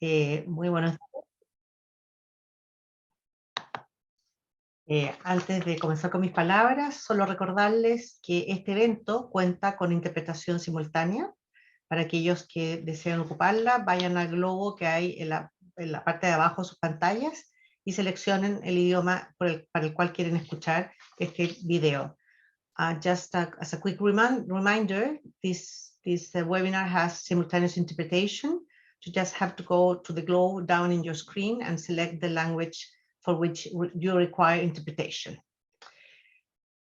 Muy buenos Antes de comenzar con mis palabras, solo recordarles que este evento cuenta con interpretación simultánea. Para aquellos que desean ocuparla, vayan al globo que hay en la parte de abajo de sus pantallas y seleccionen el idioma para el cual quieren escuchar este video. As a quick reminder, this webinar has simultaneous interpretation. You just have to go to the globe down in your screen and select the language for which you require interpretation.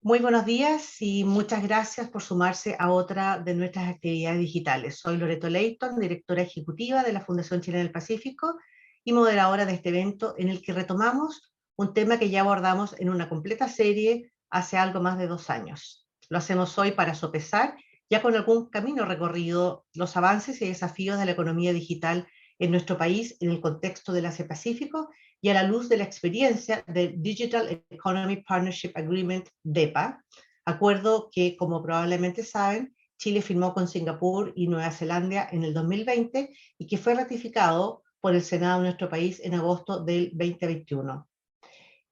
Muy buenos días y muchas gracias por sumarse a otra de nuestras actividades digitales. Soy Loreto Leighton, directora ejecutiva de la Fundación Chilena del Pacífico y moderadora de este evento en el que retomamos un tema que ya abordamos en una completa serie hace algo más de 2 años. Lo hacemos hoy para sopesar, ya con algún camino recorrido, los avances y desafíos de la economía digital en nuestro país en el contexto del Asia-Pacífico y a la luz de la experiencia del Digital Economy Partnership Agreement, DEPA, acuerdo que, como probablemente saben, Chile firmó con Singapur y Nueva Zelanda en el 2020 y que fue ratificado por el Senado de nuestro país en agosto del 2021.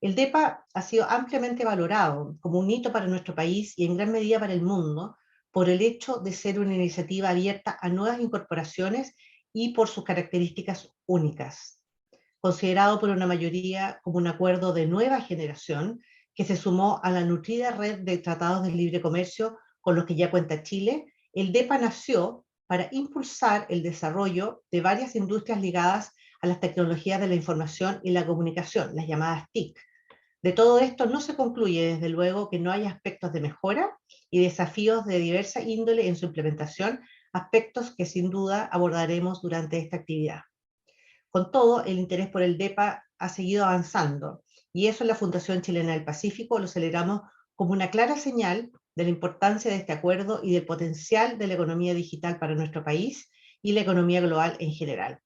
El DEPA ha sido ampliamente valorado como un hito para nuestro país y en gran medida para el mundo por el hecho de ser una iniciativa abierta a nuevas incorporaciones y por sus características únicas. Considerado por una mayoría como un acuerdo de nueva generación que se sumó a la nutrida red de tratados de libre comercio con los que ya cuenta Chile, el DEPA nació para impulsar el desarrollo de varias industrias ligadas a las tecnologías de la información y la comunicación, las llamadas TIC. De todo esto no se concluye, desde luego, que no hay aspectos de mejora y desafíos de diversa índole en su implementación, aspectos que sin duda abordaremos durante esta actividad. Con todo, el interés por el DEPA ha seguido avanzando y eso en la Fundación Chilena del Pacífico lo celebramos como una clara señal de la importancia de este acuerdo y del potencial de la economía digital para nuestro país y la economía global en general.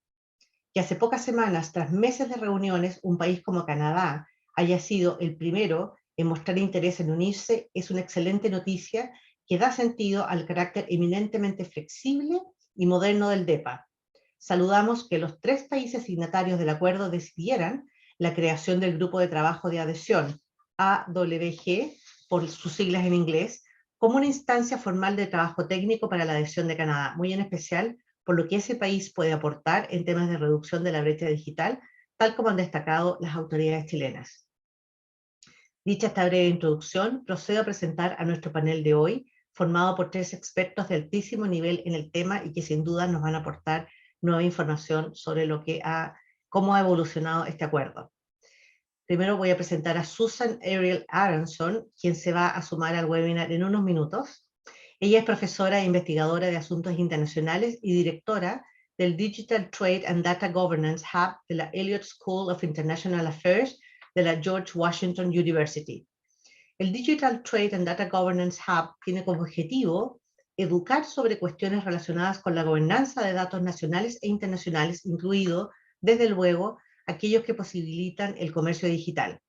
Que hace pocas semanas, tras meses de reuniones, un país como Canadá haya sido el primero en mostrar interés en unirse es una excelente noticia que da sentido al carácter eminentemente flexible y moderno del DEPA. Saludamos que los 3 países signatarios del acuerdo decidieran la creación del Grupo de Trabajo de Adhesión, AWG, por sus siglas en inglés, como una instancia formal de trabajo técnico para la adhesión de Canadá, muy en especial por lo que ese país puede aportar en temas de reducción de la brecha digital, tal como han destacado las autoridades chilenas. Dicha esta breve introducción, procedo a presentar a nuestro panel de hoy, formado por 3 expertos de altísimo nivel en el tema y que sin duda nos van a aportar nueva información sobre cómo ha evolucionado este acuerdo. Primero voy a presentar a Susan Ariel Aronson, quien se va a sumar al webinar en unos minutos. Ella es profesora e investigadora de asuntos internacionales y directora del Digital Trade and Data Governance Hub de la Elliott School of International Affairs de la George Washington University. El Digital Trade and Data Governance Hub tiene como objetivo educar sobre cuestiones relacionadas con la gobernanza de datos nacionales e internacionales, incluido, desde luego, aquellos que posibilitan el comercio digital.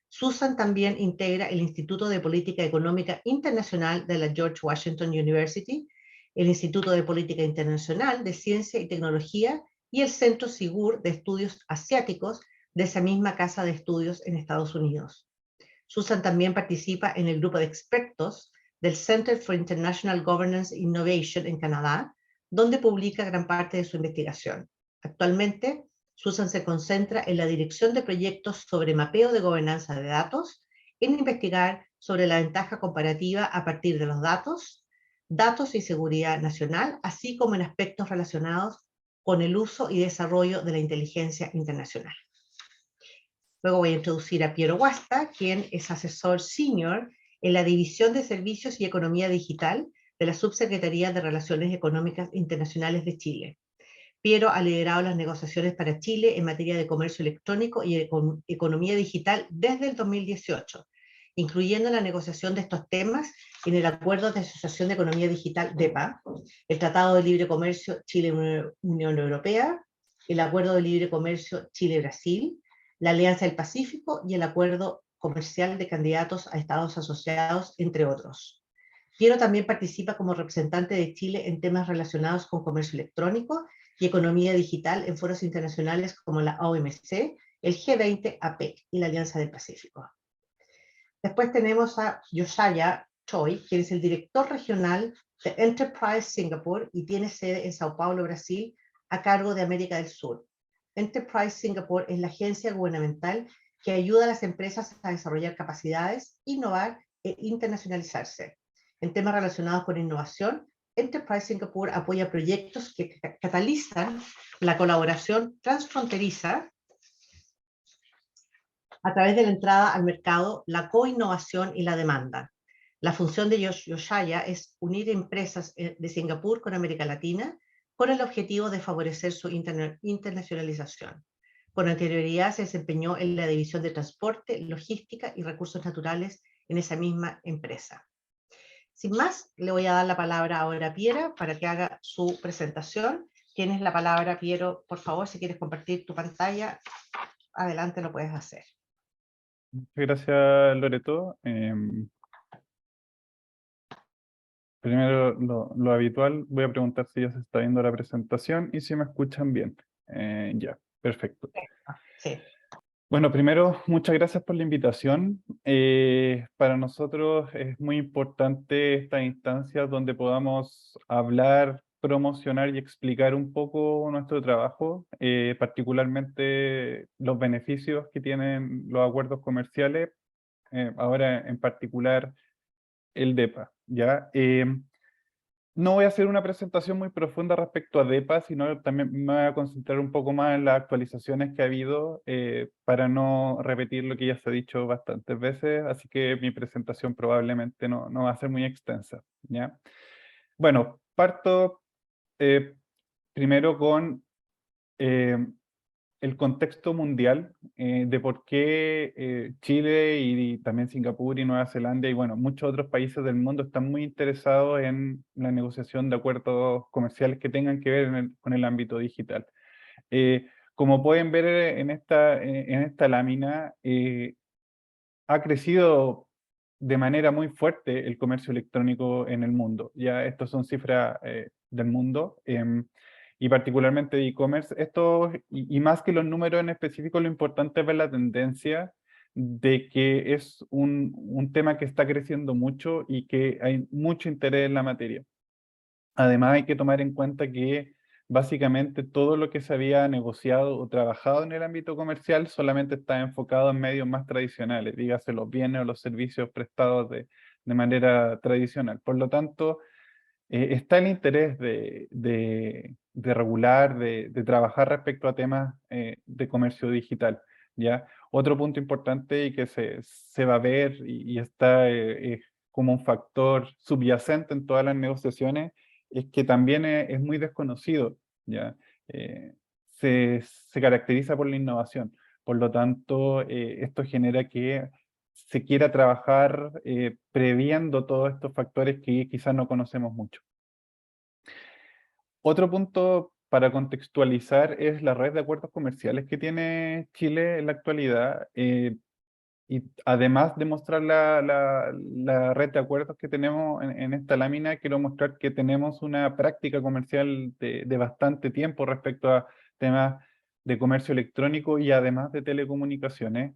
Susan también integra el Instituto de Política Económica Internacional de la George Washington University, el Instituto de Política Internacional de Ciencia y Tecnología y el Centro Sigur de Estudios Asiáticos de esa misma casa de estudios en Estados Unidos. Susan también participa en el grupo de expertos del Center for International Governance Innovation en Canadá, donde publica gran parte de su investigación. Actualmente, Susan se concentra en la dirección de proyectos sobre mapeo de gobernanza de datos, en investigar sobre la ventaja comparativa a partir de los datos, datos y seguridad nacional, así como en aspectos relacionados con el uso y desarrollo de la inteligencia internacional. Luego voy a introducir a Piero Guasta, quien es asesor senior en la División de Servicios y Economía Digital de la Subsecretaría de Relaciones Económicas Internacionales de Chile. Piero ha liderado las negociaciones para Chile en materia de comercio electrónico y economía digital desde el 2018, incluyendo la negociación de estos temas en el Acuerdo de Asociación de Economía Digital DEPA, el Tratado de Libre Comercio Chile-Unión Europea, el Acuerdo de Libre Comercio Chile-Brasil, la Alianza del Pacífico y el Acuerdo Comercial de Candidatos a Estados Asociados, entre otros. Piero también participa como representante de Chile en temas relacionados con comercio electrónico y economía digital en foros internacionales como la OMC, el G20, APEC y la Alianza del Pacífico. Después tenemos a Yoshaya Choi, quien es el director regional de Enterprise Singapore y tiene sede en Sao Paulo, Brasil, a cargo de América del Sur. Enterprise Singapore es la agencia gubernamental que ayuda a las empresas a desarrollar capacidades, innovar e internacionalizarse. En temas relacionados con innovación, Enterprise Singapore apoya proyectos que catalizan la colaboración transfronteriza a través de la entrada al mercado, la coinnovación y la demanda. La función de Yoshaya es unir empresas de Singapur con América Latina con el objetivo de favorecer su internacionalización. Con anterioridad se desempeñó en la división de transporte, logística y recursos naturales en esa misma empresa. Sin más, le voy a dar la palabra ahora a Piera para que haga su presentación. Tienes la palabra, Piero, por favor, si quieres compartir tu pantalla, adelante lo puedes hacer. Muchas gracias, Loreto. Primero, lo habitual, voy a preguntar si ya se está viendo la presentación y si me escuchan bien. Ya, perfecto. Sí. Bueno, primero, muchas gracias por la invitación. Para nosotros es muy importante esta instancia donde podamos hablar, promocionar y explicar un poco nuestro trabajo, particularmente los beneficios que tienen los acuerdos comerciales, ahora en particular el DEPA, ¿ya? No voy a hacer una presentación muy profunda respecto a DEPA, sino también me voy a concentrar un poco más en las actualizaciones que ha habido para no repetir lo que ya se ha dicho bastantes veces, así que mi presentación probablemente no va a ser muy extensa, ¿ya? Bueno, parto primero con el contexto mundial de por qué Chile y también Singapur y Nueva Zelanda y bueno, muchos otros países del mundo están muy interesados en la negociación de acuerdos comerciales que tengan que ver con el ámbito digital. Como pueden ver en esta lámina, ha crecido de manera muy fuerte el comercio electrónico en el mundo. Ya estas son cifras del mundo. Y particularmente de e-commerce, esto, y más que los números en específico, lo importante es ver la tendencia de que es un tema que está creciendo mucho y que hay mucho interés en la materia. Además, hay que tomar en cuenta que básicamente todo lo que se había negociado o trabajado en el ámbito comercial solamente está enfocado en medios más tradicionales, dígase los bienes o los servicios prestados de manera tradicional. Por lo tanto, está el interés de regular, de trabajar respecto a temas de comercio digital, ¿ya? Otro punto importante y que se va a ver y está como un factor subyacente en todas las negociaciones es que también es muy desconocido, ¿ya? Se caracteriza por la innovación. Por lo tanto, esto genera que se quiera trabajar previendo todos estos factores que quizás no conocemos mucho. Otro punto para contextualizar es la red de acuerdos comerciales que tiene Chile en la actualidad. Y además de mostrar la red de acuerdos que tenemos en esta lámina, quiero mostrar que tenemos una práctica comercial de bastante tiempo respecto a temas de comercio electrónico y además de telecomunicaciones.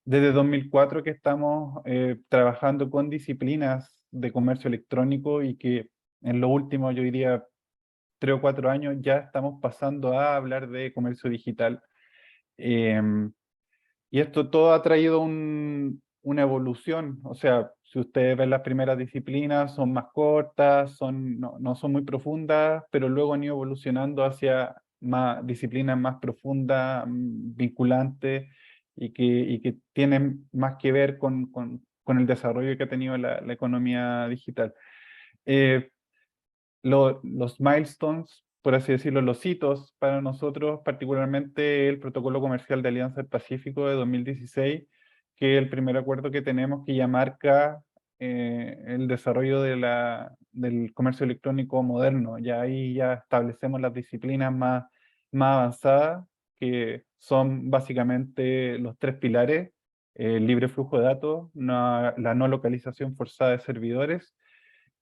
Desde 2004 que estamos trabajando con disciplinas de comercio electrónico y que en los últimos, yo diría, 3 o 4 años ya estamos pasando a hablar de comercio digital. Y esto todo ha traído una evolución. O sea, si ustedes ven las primeras disciplinas, son más cortas, no son muy profundas, pero luego han ido evolucionando hacia disciplinas más profundas, vinculantes, y que tienen más que ver con el desarrollo que ha tenido la economía digital. Los milestones, por así decirlo, los hitos para nosotros, particularmente el Protocolo Comercial de Alianza del Pacífico de 2016, que es el primer acuerdo que tenemos que ya marca el desarrollo del comercio electrónico moderno. Ya ahí ya establecemos las disciplinas más avanzadas, que son básicamente los 3 pilares: el libre flujo de datos, la no localización forzada de servidores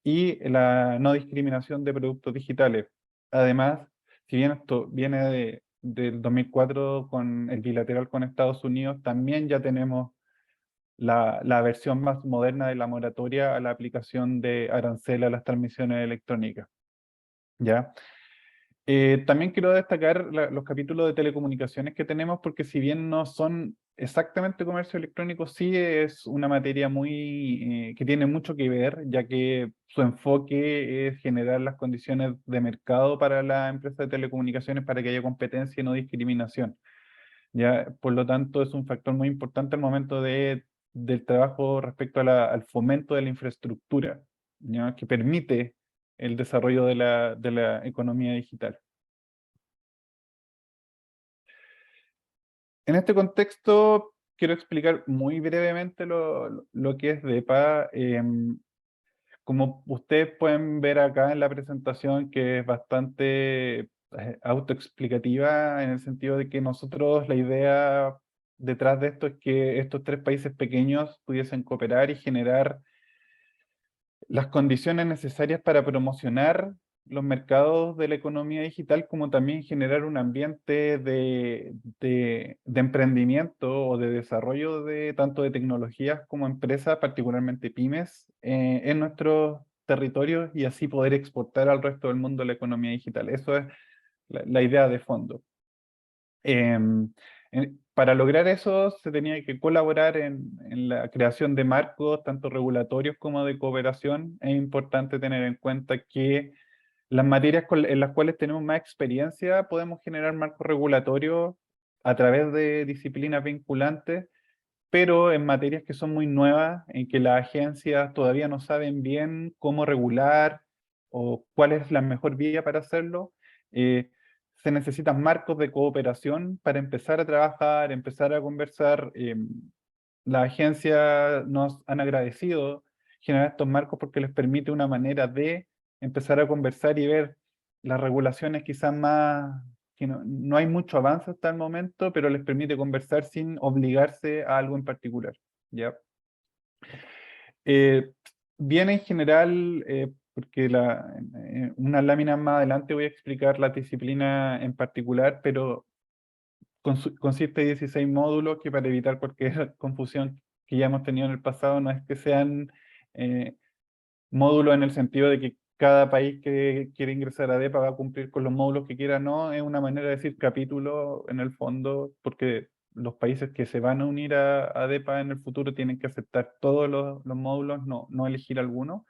y la no discriminación de productos digitales. Además, si bien esto viene del 2004 con el bilateral con Estados Unidos, también ya tenemos la versión más moderna de la moratoria a la aplicación de arancel a las transmisiones electrónicas. ¿Ya? También quiero destacar los capítulos de telecomunicaciones que tenemos, porque si bien no son exactamente comercio electrónico, sí es una materia que tiene mucho que ver, ya que su enfoque es generar las condiciones de mercado para la empresa de telecomunicaciones para que haya competencia y no discriminación. ¿Ya? Por lo tanto, es un factor muy importante al momento del trabajo respecto al fomento de la infraestructura, ¿ya? Que permite el desarrollo de la economía digital. En este contexto, quiero explicar muy brevemente lo que es DEPA. Como ustedes pueden ver acá en la presentación, que es bastante autoexplicativa, en el sentido de que nosotros, la idea detrás de esto es que estos tres países pequeños pudiesen cooperar y generar las condiciones necesarias para promocionar los mercados de la economía digital, como también generar un ambiente de emprendimiento o de desarrollo de tanto de tecnologías como empresas, particularmente pymes, en nuestros territorios, y así poder exportar al resto del mundo la economía digital. Eso es la idea de fondo. Para lograr eso se tenía que colaborar en la creación de marcos, tanto regulatorios como de cooperación. Es importante tener en cuenta que las materias en las cuales tenemos más experiencia podemos generar marcos regulatorios a través de disciplinas vinculantes, pero en materias que son muy nuevas, en que las agencias todavía no saben bien cómo regular o cuál es la mejor vía para hacerlo, eh, se necesitan marcos de cooperación para empezar a trabajar, empezar a conversar. Las agencias nos han agradecido generar estos marcos porque les permite una manera de empezar a conversar y ver las regulaciones quizás más, que no hay mucho avance hasta el momento, pero les permite conversar sin obligarse a algo en particular, ¿ya? Eh, Bien en general, porque unas láminas más adelante voy a explicar la disciplina en particular, pero consiste de 16 módulos que, para evitar cualquier confusión que ya hemos tenido en el pasado, no es que sean eh, módulos en el sentido de que cada país que quiere ingresar a DEPA va a cumplir con los módulos que quiera. No, es una manera de decir capítulo en el fondo, porque los países que se van a unir a DEPA en el futuro tienen que aceptar todos los módulos, no elegir alguno.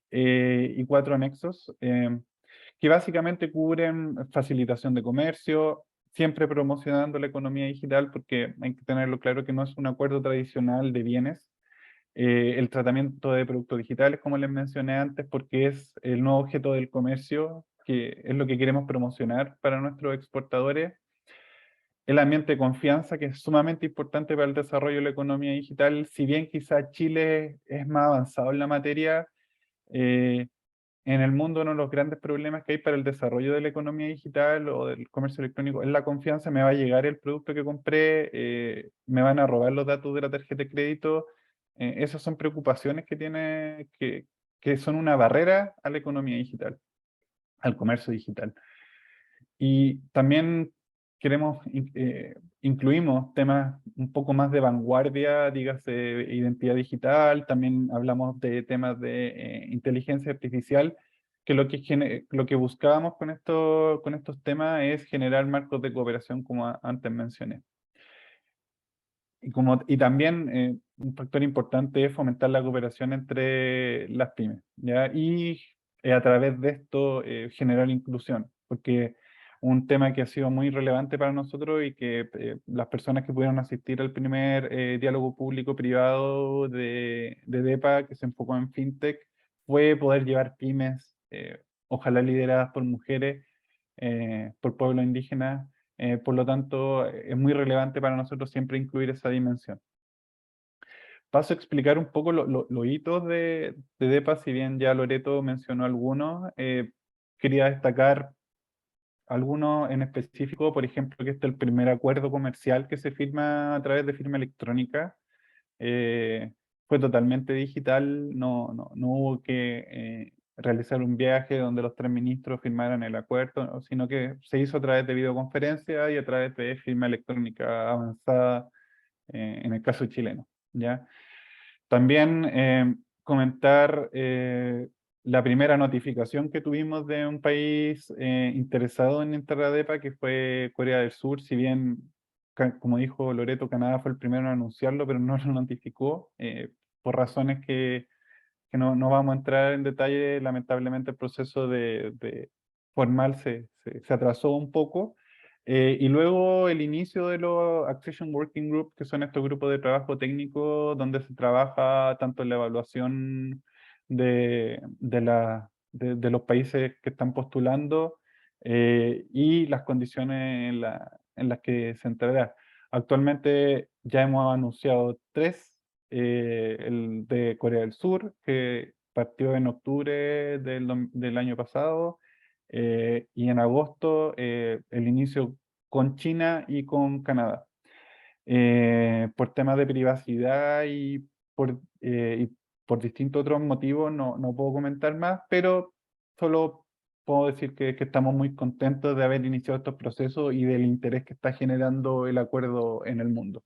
Y 4 anexos, que básicamente cubren facilitación de comercio, siempre promocionando la economía digital, porque hay que tenerlo claro que no es un acuerdo tradicional de bienes. El tratamiento de productos digitales, como les mencioné antes, porque es el nuevo objeto del comercio, que es lo que queremos promocionar para nuestros exportadores. El ambiente de confianza, que es sumamente importante para el desarrollo de la economía digital. Si bien quizá Chile es más avanzado en la materia, eh, en el mundo uno de los grandes problemas que hay para el desarrollo de la economía digital o del comercio electrónico es la confianza. Me va a llegar el producto que compré, me van a robar los datos de la tarjeta de crédito. Esas son preocupaciones que son una barrera a la economía digital, al comercio digital. Y también incluimos temas un poco más de vanguardia, dígase identidad digital. También hablamos de temas de inteligencia artificial, que lo que buscábamos con estos temas es generar marcos de cooperación, como antes mencioné. Y también un factor importante es fomentar la cooperación entre las pymes, ¿ya? Y a través de esto generar inclusión, porque un tema que ha sido muy relevante para nosotros y que las personas que pudieron asistir al primer diálogo público-privado de DEPA, que se enfocó en FinTech, fue poder llevar pymes, ojalá lideradas por mujeres, por pueblos indígenas. Por lo tanto, es muy relevante para nosotros siempre incluir esa dimensión. Paso a explicar un poco los hitos de DEPA, si bien ya Loreto mencionó algunos. Quería destacar algunos en específico, por ejemplo, que este es el primer acuerdo comercial que se firma a través de firma electrónica. Fue totalmente digital, no hubo que realizar un viaje donde los tres ministros firmaran el acuerdo, ¿no? Sino que se hizo a través de videoconferencia y a través de firma electrónica avanzada, en el caso chileno, ¿ya? También comentar la primera notificación que tuvimos de un país interesado en entrar a DEPA, que fue Corea del Sur. Si bien, como dijo Loreto, Canadá fue el primero en anunciarlo, pero no lo notificó por razones que no vamos a entrar en detalle. Lamentablemente el proceso de formal se atrasó un poco. Y luego el inicio de los Accession Working Group, que son estos grupos de trabajo técnico donde se trabaja tanto en la evaluación de los países que están postulando y las condiciones en las que se entrará. Actualmente ya hemos anunciado tres: el de Corea del Sur, que partió en octubre del año pasado, y en agosto el inicio con China y con Canadá. Por temas de privacidad y por distintos otros motivos no puedo comentar más, pero solo puedo decir que estamos muy contentos de haber iniciado estos procesos y del interés que está generando el acuerdo en el mundo.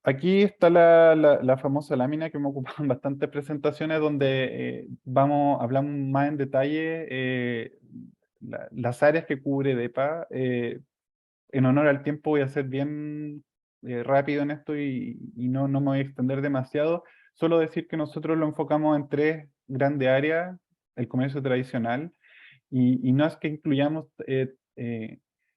Aquí está la famosa lámina que me ocupa en bastantes presentaciones, donde hablamos más en detalle las áreas que cubre DEPA. En honor al tiempo voy a ser bien rápido en esto y no me voy a extender demasiado. Solo decir que nosotros lo enfocamos en tres grandes áreas: el comercio tradicional, y no es que incluyamos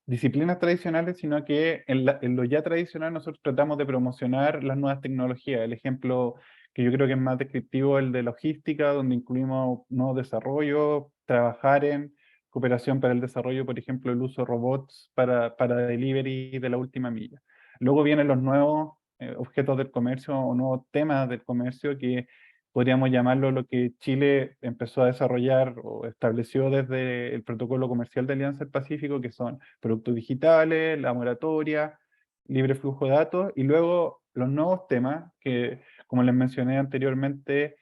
disciplinas tradicionales, sino que en lo ya tradicional nosotros tratamos de promocionar las nuevas tecnologías. El ejemplo que yo creo que es más descriptivo es el de logística, donde incluimos nuevos desarrollos, trabajar en cooperación para el desarrollo, por ejemplo, el uso de robots para delivery de la última milla. Luego vienen los nuevos objetos del comercio o nuevos temas del comercio, que podríamos llamarlo lo que Chile empezó a desarrollar o estableció desde el Protocolo Comercial de Alianza del Pacífico, que son productos digitales, la moratoria, libre flujo de datos, y luego los nuevos temas que, como les mencioné anteriormente,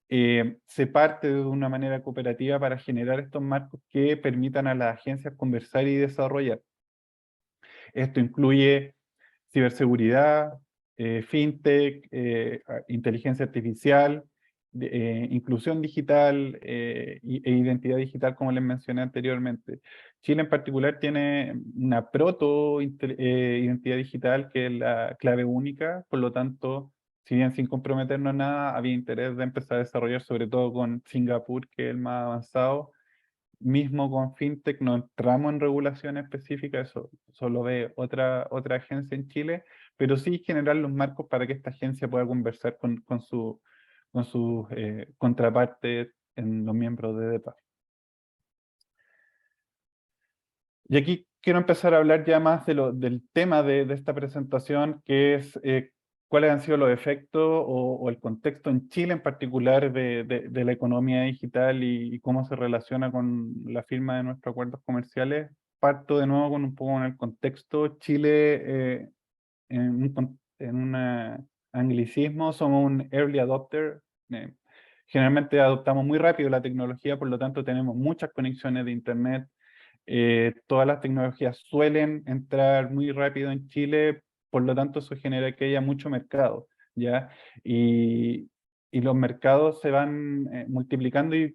se parte de una manera cooperativa para generar estos marcos que permitan a las agencias conversar y desarrollar. Esto incluye ciberseguridad, fintech, inteligencia artificial, inclusión digital e identidad digital, como les mencioné anteriormente. Chile en particular tiene una identidad digital que es la clave única. Por lo tanto, si bien sin comprometernos a nada, había interés de empezar a desarrollar, sobre todo con Singapur, que es el más avanzado. Mismo con FinTech no entramos en regulación específica, eso solo ve otra agencia en Chile, pero sí generar los marcos para que esta agencia pueda conversar con sus contrapartes en los miembros de DEPA. Y aquí quiero empezar a hablar ya más del tema de esta presentación, que es cuáles han sido los efectos o el contexto en Chile en particular de la economía digital y cómo se relaciona con la firma de nuestros acuerdos comerciales. Parto de nuevo con un poco en el contexto. Chile, en un anglicismo, somos un early adopter. Generalmente adoptamos muy rápido la tecnología, por lo tanto tenemos muchas conexiones de internet. Todas las tecnologías suelen entrar muy rápido en Chile, por lo tanto eso genera que haya mucho mercado, ¿ya? Y los mercados se van multiplicando y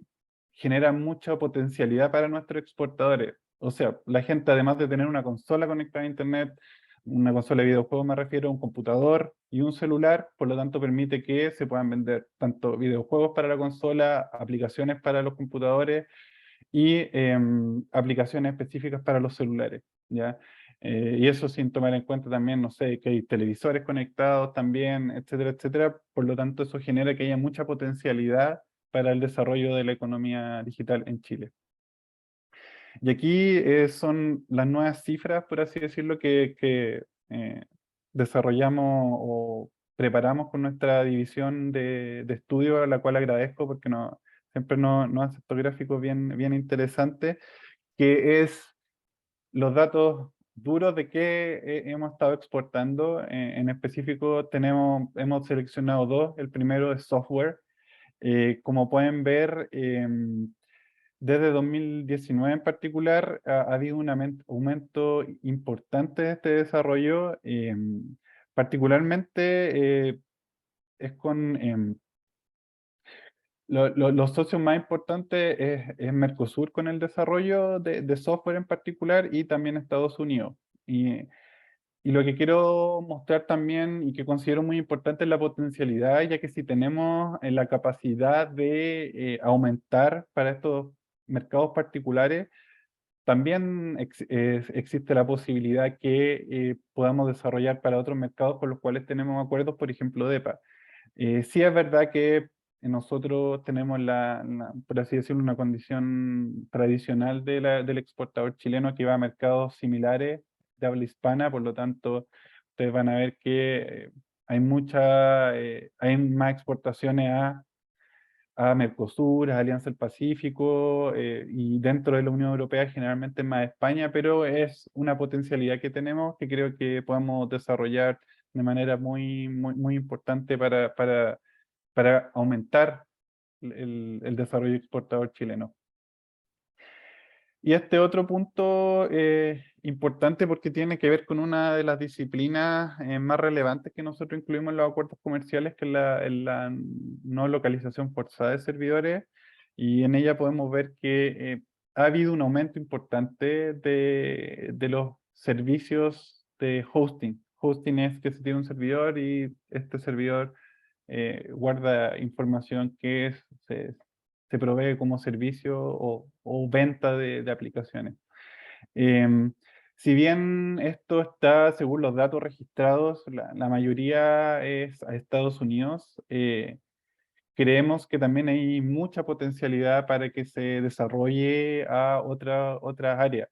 generan mucha potencialidad para nuestros exportadores. O sea, la gente, además de tener una consola conectada a internet, una consola de videojuegos me refiero, un computador y un celular, por lo tanto permite que se puedan vender tanto videojuegos para la consola, aplicaciones para los computadores y aplicaciones específicas para los celulares, ¿ya? Y eso sin tomar en cuenta también, no sé, que hay televisores conectados también, etcétera, etcétera. Por lo tanto, eso genera que haya mucha potencialidad para el desarrollo de la economía digital en Chile. Y aquí son las nuevas cifras, por así decirlo, que desarrollamos o preparamos con nuestra división de estudio, a la cual agradezco porque siempre nos hace estos gráficos bien interesantes, que es los datos duros de qué hemos estado exportando. En específico hemos seleccionado dos. El primero es software, Como pueden ver, desde 2019 en particular ha habido un aumento importante de este desarrollo, particularmente es con los socios más importantes es Mercosur con el desarrollo de software en particular y también Estados Unidos. Y lo que quiero mostrar también y que considero muy importante es la potencialidad, ya que si tenemos la capacidad de aumentar para estos mercados particulares, también existe la posibilidad que podamos desarrollar para otros mercados con los cuales tenemos acuerdos, por ejemplo, DEPA. Sí es verdad que nosotros tenemos por así decirlo, una condición tradicional del exportador chileno que va a mercados similares de habla hispana, por lo tanto, ustedes van a ver que hay más exportaciones a Mercosur, a Alianza del Pacífico, y dentro de la Unión Europea generalmente más España, pero es una potencialidad que tenemos que creo que podemos desarrollar de manera muy importante para aumentar el desarrollo exportador chileno. Y este otro punto importante porque tiene que ver con una de las disciplinas más relevantes que nosotros incluimos en los acuerdos comerciales, que es la no localización forzada de servidores, y en ella podemos ver que ha habido un aumento importante de los servicios de hosting. Hosting es que se tiene un servidor y este servidor guarda información que se provee como servicio o venta de aplicaciones. Si bien esto está, según los datos registrados, la mayoría es a Estados Unidos, creemos que también hay mucha potencialidad para que se desarrolle a otras áreas.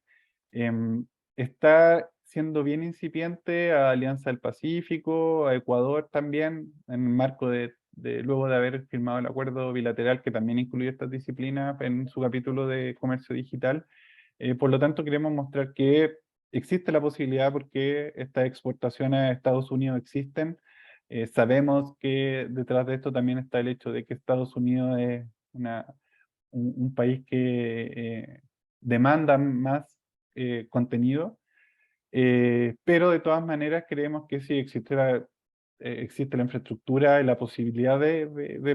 Está siendo bien incipiente a Alianza del Pacífico, a Ecuador también, en el marco luego de haber firmado el acuerdo bilateral que también incluye estas disciplinas en su capítulo de comercio digital. Por lo tanto, queremos mostrar que existe la posibilidad porque estas exportaciones a Estados Unidos existen. Sabemos que detrás de esto también está el hecho de que Estados Unidos es un país que demanda más contenido, pero de todas maneras creemos que si existe la infraestructura y la posibilidad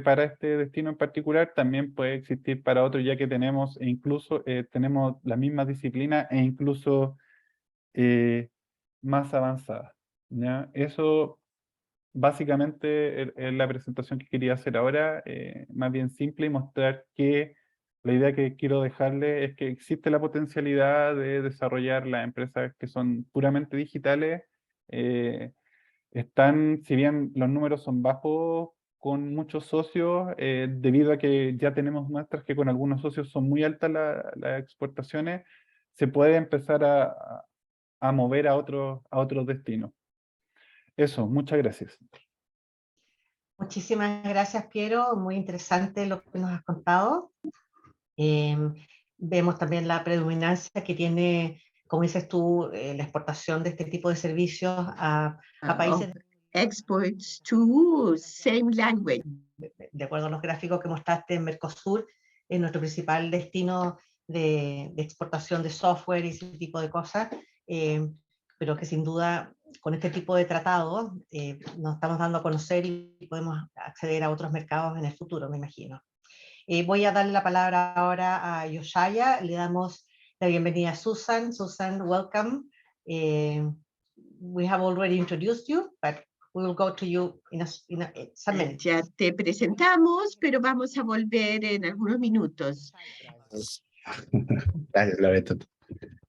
para este destino en particular, también puede existir para otros, ya que tenemos, e incluso tenemos las mismas disciplinas e incluso más avanzadas, ¿ya? Eso básicamente es la presentación que quería hacer ahora, más bien simple, y mostrar que la idea que quiero dejarle es que existe la potencialidad de desarrollar las empresas que son puramente digitales. Si bien los números son bajos con muchos socios, debido a que ya tenemos muestras que con algunos socios son muy altas las exportaciones, se puede empezar a mover a otros destinos. Eso, muchas gracias. Muchísimas gracias, Piero. Muy interesante lo que nos has contado. Vemos también la predominancia que tiene, como dices tú, la exportación de este tipo de servicios a países. Exports to same language. De acuerdo a los gráficos que mostraste, en Mercosur es nuestro principal destino de exportación de software y ese tipo de cosas, pero que sin duda con este tipo de tratados nos estamos dando a conocer y podemos acceder a otros mercados en el futuro, me imagino. Voy a darle la palabra ahora a Yoshaya. Le damos la bienvenida a Susan. Susan, welcome. We have already introduced you, but we will go to you in some minutes. Ya te presentamos, pero vamos a volver en algunos minutos. Gracias, Loreto.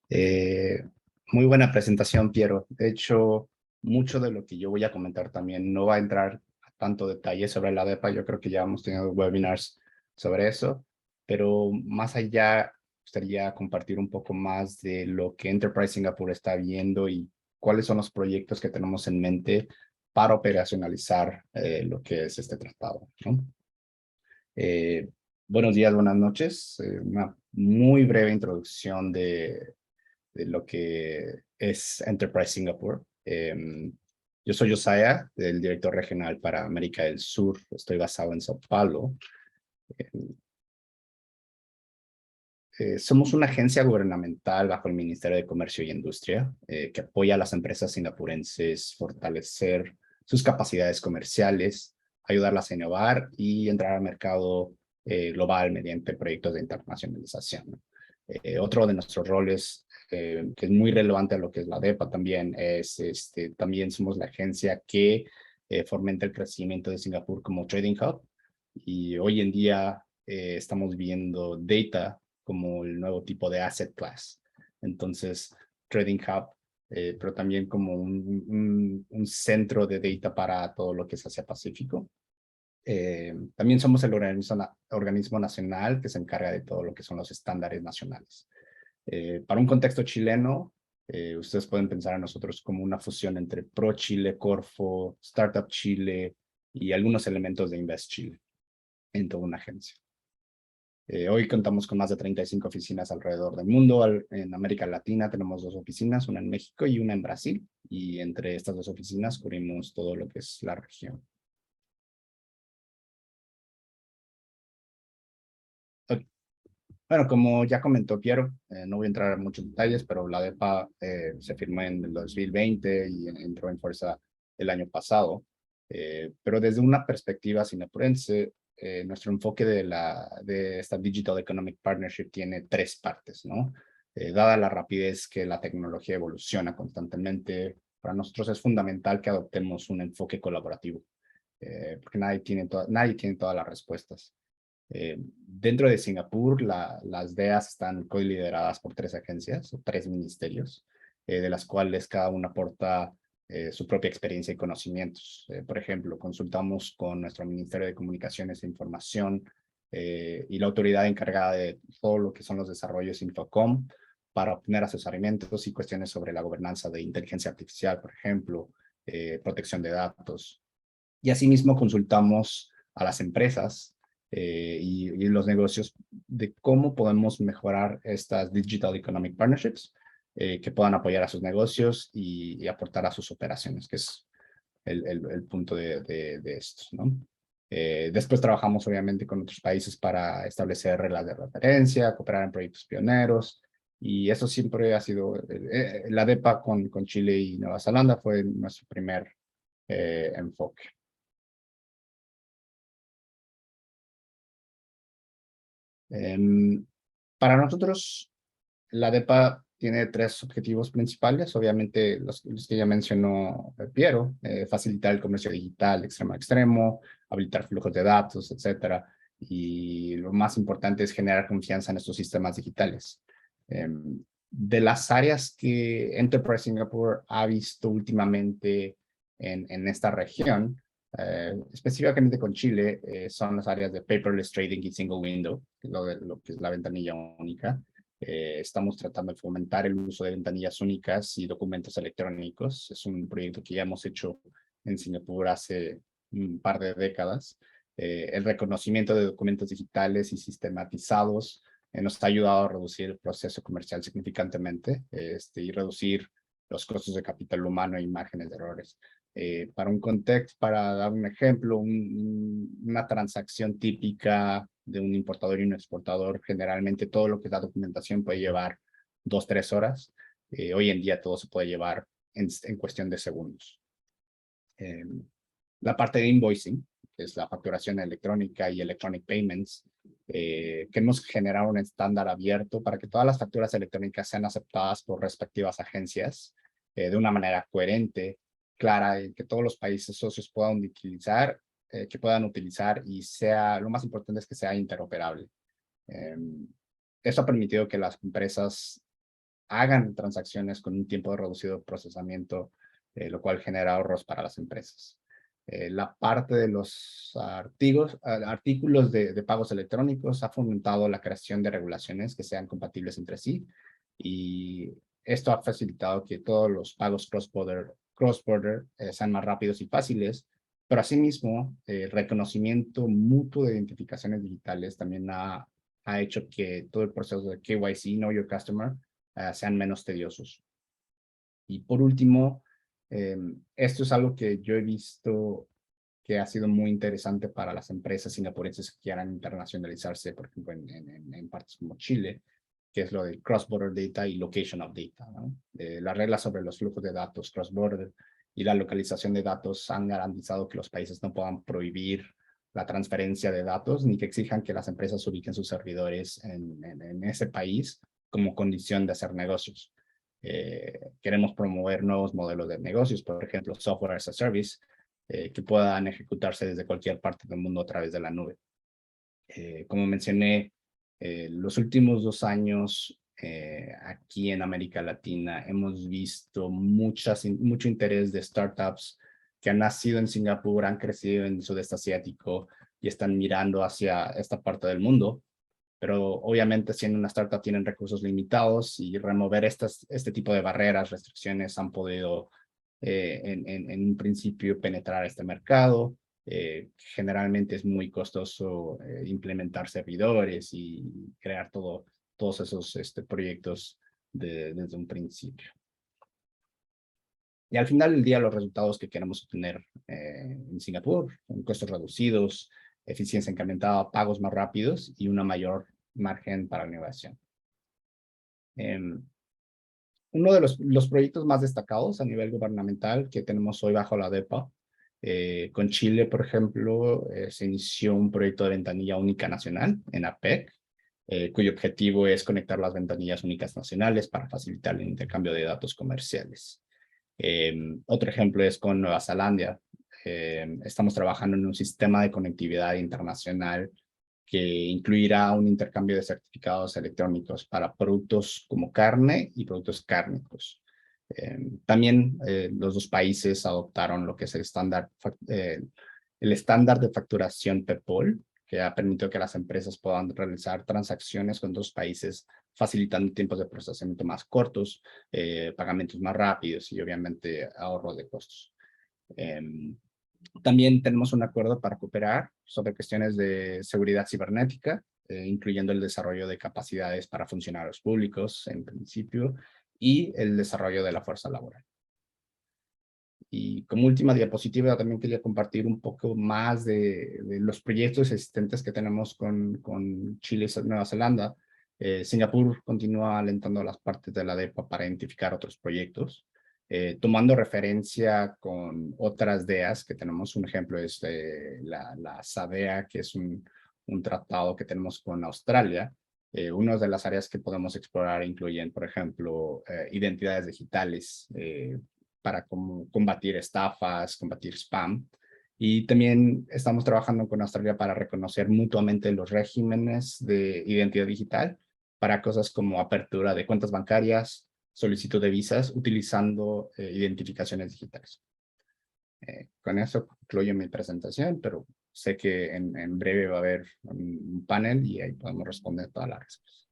Muy buena presentación, Piero. De hecho, mucho de lo que yo voy a comentar también no va a entrar a tanto detalle sobre la DEPA. Yo creo que ya hemos tenido webinars sobre eso, pero más allá, gustaría compartir un poco más de lo que Enterprise Singapore está viendo y cuáles son los proyectos que tenemos en mente para operacionalizar lo que es este tratado, ¿no? Buenos días, buenas noches. Una muy breve introducción de lo que es Enterprise Singapore. Yo soy Josiah, el director regional para América del Sur. Estoy basado en Sao Paulo. Somos una agencia gubernamental bajo el Ministerio de Comercio y Industria que apoya a las empresas singapurenses fortalecer sus capacidades comerciales, ayudarlas a innovar y entrar al mercado global mediante proyectos de internacionalización, ¿no? Otro de nuestros roles que es muy relevante a lo que es la DEPA también es, también somos la agencia que fomenta el crecimiento de Singapur como trading hub, y hoy en día estamos viendo data como el nuevo tipo de asset class. Entonces, trading hub, pero también como un centro de data para todo lo que es Asia Pacífico. También somos el organismo nacional que se encarga de todo lo que son los estándares nacionales. Para un contexto chileno, ustedes pueden pensar a nosotros como una fusión entre Pro Chile, Corfo, Startup Chile y algunos elementos de Invest Chile en toda una agencia. Hoy contamos con más de 35 oficinas alrededor del mundo. En América Latina tenemos 2 oficinas, una en México y una en Brasil. Y entre estas 2 oficinas cubrimos todo lo que es la región. Okay. Bueno, como ya comentó Piero, no voy a entrar en muchos detalles, pero la DEPA se firmó en el 2020 y entró en fuerza el año pasado. Pero desde una perspectiva singapurense, nuestro enfoque de esta Digital Economic Partnership tiene 3 partes, ¿no? Dada la rapidez que la tecnología evoluciona constantemente, para nosotros es fundamental que adoptemos un enfoque colaborativo, porque nadie tiene todas las respuestas. Dentro de Singapur, las DEAs están co-lideradas por 3 agencias o 3 ministerios, de las cuales cada una aporta su propia experiencia y conocimientos. Por ejemplo, consultamos con nuestro Ministerio de Comunicaciones e Información y la autoridad encargada de todo lo que son los desarrollos Infocom para obtener asesoramientos y cuestiones sobre la gobernanza de inteligencia artificial, por ejemplo, protección de datos. Y asimismo consultamos a las empresas y los negocios de cómo podemos mejorar estas Digital Economic Partnerships que puedan apoyar a sus negocios y aportar a sus operaciones, que es el punto de esto, ¿no? Después trabajamos obviamente con otros países para establecer reglas de referencia, cooperar en proyectos pioneros, y eso siempre ha sido, la DEPA con Chile y Nueva Zelanda fue nuestro primer enfoque. Para nosotros, la DEPA tiene 3 objetivos principales, obviamente los que ya mencionó Piero, facilitar el comercio digital extremo a extremo, habilitar flujos de datos, etcétera, y lo más importante es generar confianza en estos sistemas digitales. De las áreas que Enterprise Singapore ha visto últimamente en esta región, específicamente con Chile, son las áreas de paperless trading y single window, lo que es la ventanilla única. Estamos tratando de fomentar el uso de ventanillas únicas y documentos electrónicos. Es un proyecto que ya hemos hecho en Singapur hace un par de décadas. El reconocimiento de documentos digitales y sistematizados nos ha ayudado a reducir el proceso comercial significantemente y reducir los costos de capital humano e márgenes de errores. Para dar un ejemplo, una transacción típica de un importador y un exportador, generalmente todo lo que es la documentación puede llevar 2-3 horas. Hoy en día todo se puede llevar en cuestión de segundos. La parte de invoicing, que es la facturación electrónica y electronic payments, queremos generar un estándar abierto para que todas las facturas electrónicas sean aceptadas por respectivas agencias de una manera coherente, clara, y que todos los países socios puedan utilizar, y lo más importante es que sea interoperable. Eso ha permitido que las empresas hagan transacciones con un tiempo reducido de procesamiento, lo cual genera ahorros para las empresas. La parte de los artículos de pagos electrónicos ha fomentado la creación de regulaciones que sean compatibles entre sí, y esto ha facilitado que todos los pagos cross-border sean más rápidos y fáciles, pero asimismo el reconocimiento mutuo de identificaciones digitales también ha hecho que todo el proceso de KYC, Know Your Customer, sean menos tediosos. Y por último, esto es algo que yo he visto que ha sido muy interesante para las empresas singapurenses que quieran internacionalizarse, por ejemplo, en partes como Chile, que es lo del cross-border data y location of data, ¿no? Las reglas sobre los flujos de datos cross-border y la localización de datos han garantizado que los países no puedan prohibir la transferencia de datos ni que exijan que las empresas ubiquen sus servidores en ese país como condición de hacer negocios. Queremos promover nuevos modelos de negocios, por ejemplo, software as a service, que puedan ejecutarse desde cualquier parte del mundo a través de la nube. Como mencioné, los últimos 2 años aquí en América Latina hemos visto mucho interés de startups que han nacido en Singapur, han crecido en el sudeste asiático y están mirando hacia esta parte del mundo. Pero obviamente siendo una startup tienen recursos limitados y remover este tipo de barreras, restricciones han podido en un principio penetrar este mercado. Generalmente es muy costoso implementar servidores y crear todos esos proyectos desde un principio. Y al final del día los resultados que queremos obtener en Singapur son costos reducidos, eficiencia incrementada, pagos más rápidos y una mayor margen para la innovación. Uno de los proyectos más destacados a nivel gubernamental que tenemos hoy bajo la DEPA, con Chile, por ejemplo, se inició un proyecto de ventanilla única nacional en APEC, cuyo objetivo es conectar las ventanillas únicas nacionales para facilitar el intercambio de datos comerciales. Otro ejemplo es con Nueva Zelanda. Estamos trabajando en un sistema de conectividad internacional que incluirá un intercambio de certificados electrónicos para productos como carne y productos cárnicos. También los dos países adoptaron lo que es el estándar de facturación PEPPOL, que ha permitido que las empresas puedan realizar transacciones con dos países, facilitando tiempos de procesamiento más cortos, pagamentos más rápidos y obviamente ahorro de costos. También tenemos un acuerdo para cooperar sobre cuestiones de seguridad cibernética, incluyendo el desarrollo de capacidades para funcionarios públicos, en principio, y el desarrollo de la fuerza laboral. Y como última diapositiva, también quería compartir un poco más de los proyectos existentes que tenemos con Chile y Nueva Zelanda. Singapur continúa alentando las partes de la DEPA para identificar otros proyectos. Tomando referencia con otras DEAs que tenemos, un ejemplo es la SADEA, que es un tratado que tenemos con Australia. Una de las áreas que podemos explorar incluyen, por ejemplo, identidades digitales para combatir estafas, combatir spam. Y también estamos trabajando con Australia para reconocer mutuamente los regímenes de identidad digital para cosas como apertura de cuentas bancarias, solicitud de visas utilizando identificaciones digitales. Con eso concluyo mi presentación, pero sé que en breve va a haber un panel y ahí podemos responder todas las respuestas.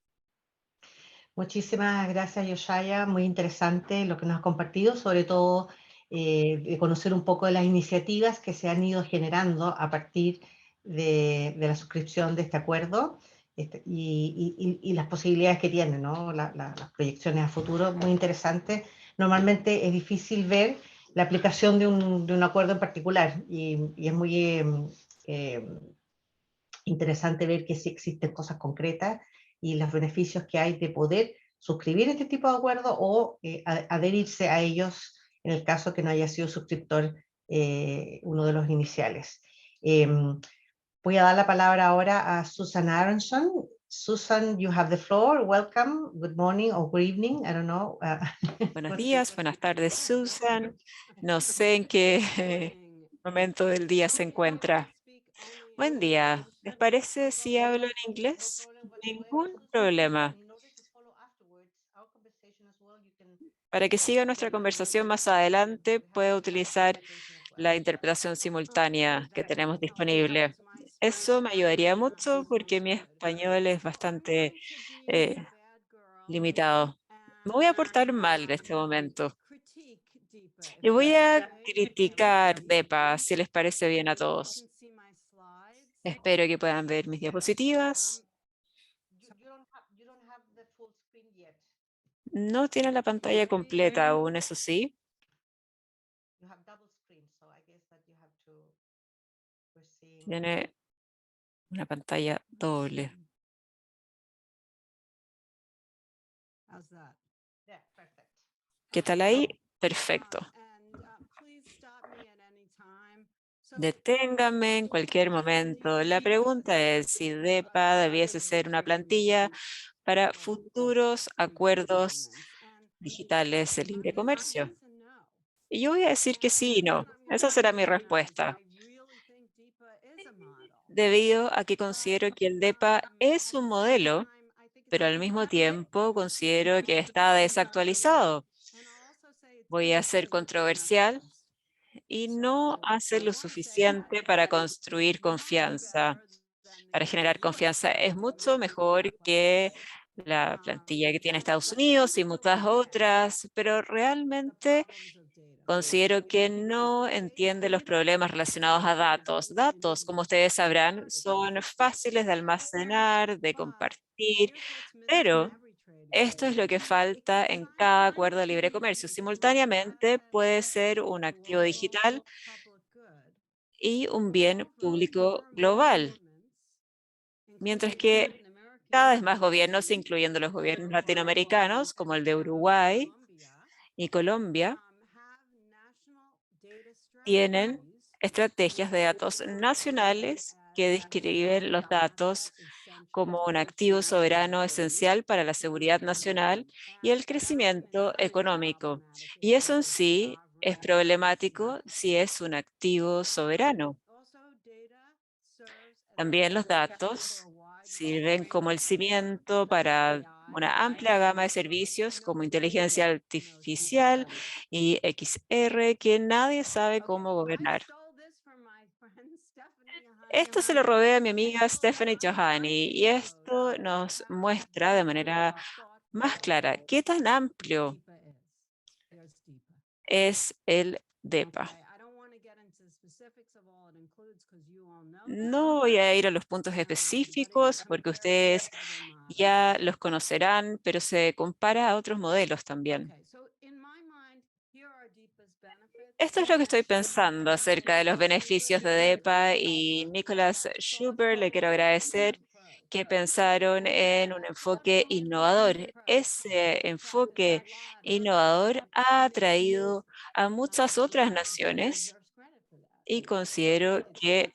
Muchísimas gracias, Yoshaya. Muy interesante lo que nos has compartido, sobre todo de conocer un poco de las iniciativas que se han ido generando a partir de la suscripción de este acuerdo y las posibilidades que tienen, ¿no? Las proyecciones a futuro, muy interesantes. Normalmente es difícil ver la aplicación de un acuerdo en particular y es muy interesante ver que sí existen cosas concretas y los beneficios que hay de poder suscribir este tipo de acuerdos o adherirse a ellos en el caso que no haya sido suscriptor uno de los iniciales. Voy a dar la palabra ahora a Susan Aronson. Susan, you have the floor. Welcome. Good morning or good evening. I don't know. Buenos días, buenas tardes, Susan. No sé en qué momento del día se encuentra. Buen día. ¿Les parece si hablo en inglés? Ningún problema. Para que siga nuestra conversación más adelante, puedo utilizar la interpretación simultánea que tenemos disponible. Eso me ayudaría mucho porque mi español es bastante limitado. Me voy a portar mal en este momento. Y voy a criticar DEPA, si les parece bien a todos. Espero que puedan ver mis diapositivas. No tiene la pantalla completa aún, eso sí. Tiene una pantalla doble. ¿Qué tal ahí? Perfecto. Deténgame en cualquier momento. La pregunta es si DEPA debiese ser una plantilla para futuros acuerdos digitales de libre comercio. Y yo voy a decir que sí y no. Esa será mi respuesta. Debido a que considero que el DEPA es un modelo, pero al mismo tiempo considero que está desactualizado. Voy a ser controversial y no hace lo suficiente para construir confianza, para generar confianza. Es mucho mejor que la plantilla que tiene Estados Unidos y muchas otras, pero realmente considero que no entiende los problemas relacionados a datos. Datos, como ustedes sabrán, son fáciles de almacenar, de compartir, pero esto es lo que falta en cada acuerdo de libre comercio. Simultáneamente puede ser un activo digital y un bien público global, mientras que cada vez más gobiernos, incluyendo los gobiernos latinoamericanos, como el de Uruguay y Colombia, tienen estrategias de datos nacionales que describen los datos como un activo soberano esencial para la seguridad nacional y el crecimiento económico. Y eso en sí es problemático si es un activo soberano. También los datos sirven como el cimiento para una amplia gama de servicios como inteligencia artificial y XR que nadie sabe cómo gobernar. Esto se lo robé a mi amiga Stephanie Johanny y esto nos muestra de manera más clara qué tan amplio es el DEPA. No voy a ir a los puntos específicos porque ustedes ya los conocerán, pero se compara a otros modelos también. Esto es lo que estoy pensando acerca de los beneficios de DEPA y Nicholas Schubert, le quiero agradecer que pensaron en un enfoque innovador. Ese enfoque innovador ha atraído a muchas otras naciones y considero que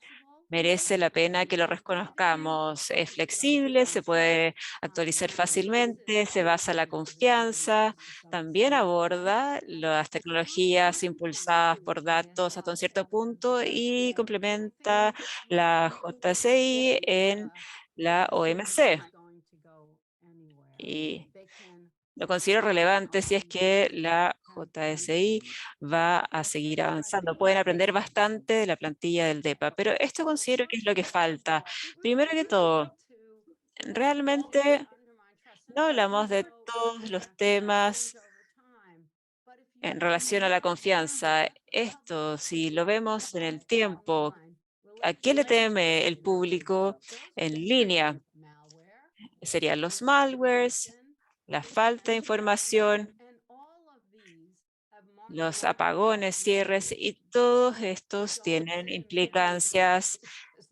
merece la pena que lo reconozcamos. Es flexible, se puede actualizar fácilmente, se basa en la confianza, también aborda las tecnologías impulsadas por datos hasta un cierto punto y complementa la JCI en la OMC. Y lo considero relevante si es que la JSI va a seguir avanzando. Pueden aprender bastante de la plantilla del DEPA, pero esto considero que es lo que falta. Primero que todo, realmente no hablamos de todos los temas en relación a la confianza. Esto, si lo vemos en el tiempo, ¿a qué le teme el público en línea? Serían los malwares, la falta de información, los apagones, cierres, y todos estos tienen implicancias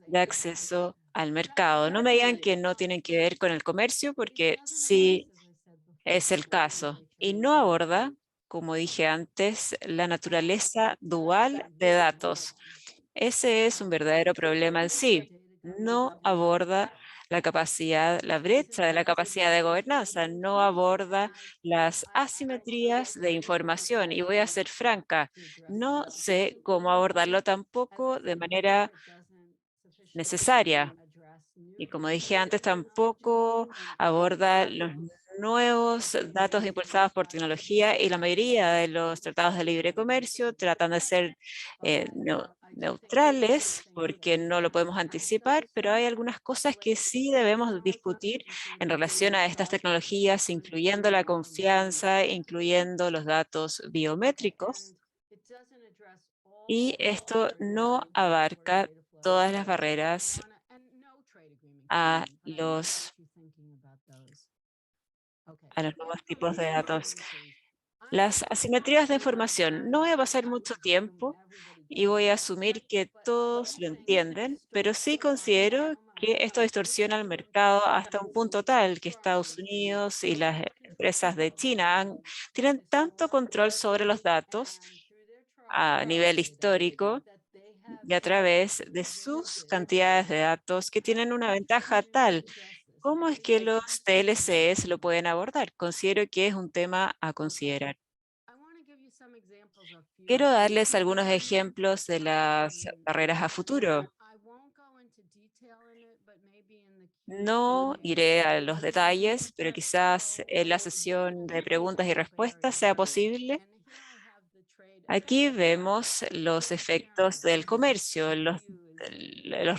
de acceso al mercado. No me digan que no tienen que ver con el comercio, porque sí es el caso. Y no aborda, como dije antes, la naturaleza dual de datos. Ese es un verdadero problema en sí. No aborda la capacidad, la brecha de la capacidad de gobernanza, no aborda las asimetrías de información. Y voy a ser franca, no sé cómo abordarlo tampoco de manera necesaria. Y como dije antes, tampoco aborda los nuevos datos impulsados por tecnología y la mayoría de los tratados de libre comercio tratan de ser neutrales porque no lo podemos anticipar, pero hay algunas cosas que sí debemos discutir en relación a estas tecnologías, incluyendo la confianza, incluyendo los datos biométricos. Y esto no abarca todas las barreras a los nuevos tipos de datos. Las asimetrías de información. No voy a pasar mucho tiempo y voy a asumir que todos lo entienden, pero sí considero que esto distorsiona el mercado hasta un punto tal que Estados Unidos y las empresas de China tienen tanto control sobre los datos a nivel histórico y a través de sus cantidades de datos que tienen una ventaja tal. ¿Cómo es que los TLCs lo pueden abordar? Considero que es un tema a considerar. Quiero darles algunos ejemplos de las barreras a futuro. No iré a los detalles, pero quizás en la sesión de preguntas y respuestas sea posible. Aquí vemos los efectos del comercio, los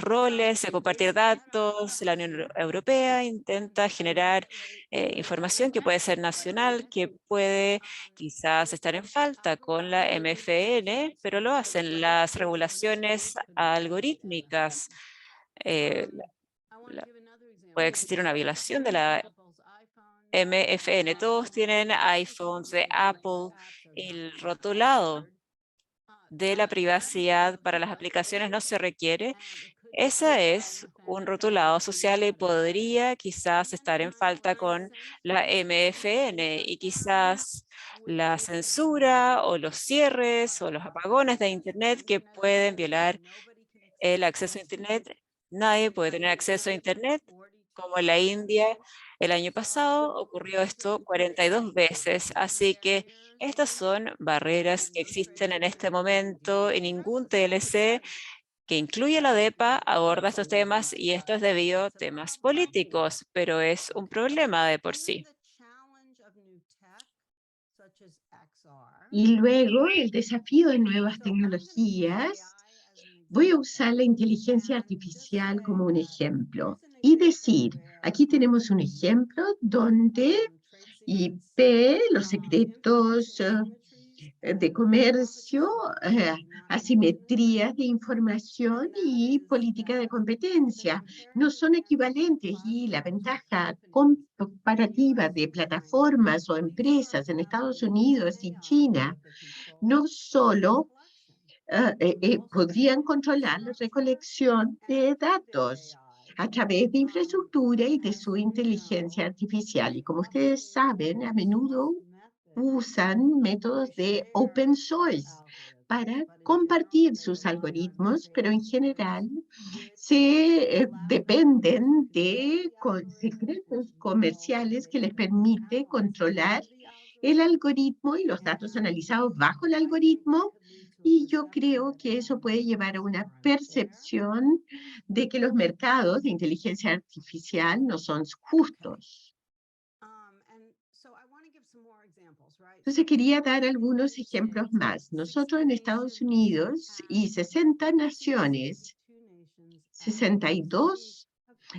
roles de compartir datos. La Unión Europea intenta generar información que puede ser nacional, que puede quizás estar en falta con la MFN, pero lo hacen las regulaciones algorítmicas. eh, Puede existir una violación de la MFN. Todos tienen iPhones de Apple. El rotulado de la privacidad para las aplicaciones no se requiere. Ese es un rotulado social y podría quizás estar en falta con la MFN y quizás la censura o los cierres o los apagones de Internet que pueden violar el acceso a Internet. Nadie puede tener acceso a Internet, como en la India el año pasado ocurrió esto 42 veces. Así que estas son barreras que existen en este momento y ningún TLC que incluye la DEPA aborda estos temas y esto es debido a temas políticos, pero es un problema de por sí. Y luego el desafío de nuevas tecnologías. Voy a usar la inteligencia artificial como un ejemplo y decir, aquí tenemos un ejemplo donde IP, los secretos de comercio, asimetrías de información y política de competencia no son equivalentes y la ventaja comparativa de plataformas o empresas en Estados Unidos y China no solo podrían controlar la recolección de datos a través de infraestructura y de su inteligencia artificial. Y como ustedes saben, a menudo usan métodos de open source para compartir sus algoritmos, pero en general se dependen de secretos comerciales que les permite controlar el algoritmo y los datos analizados bajo el algoritmo. Y yo creo que eso puede llevar a una percepción de que los mercados de inteligencia artificial no son justos. Entonces quería dar algunos ejemplos más. Nosotros en Estados Unidos y 60 naciones, 62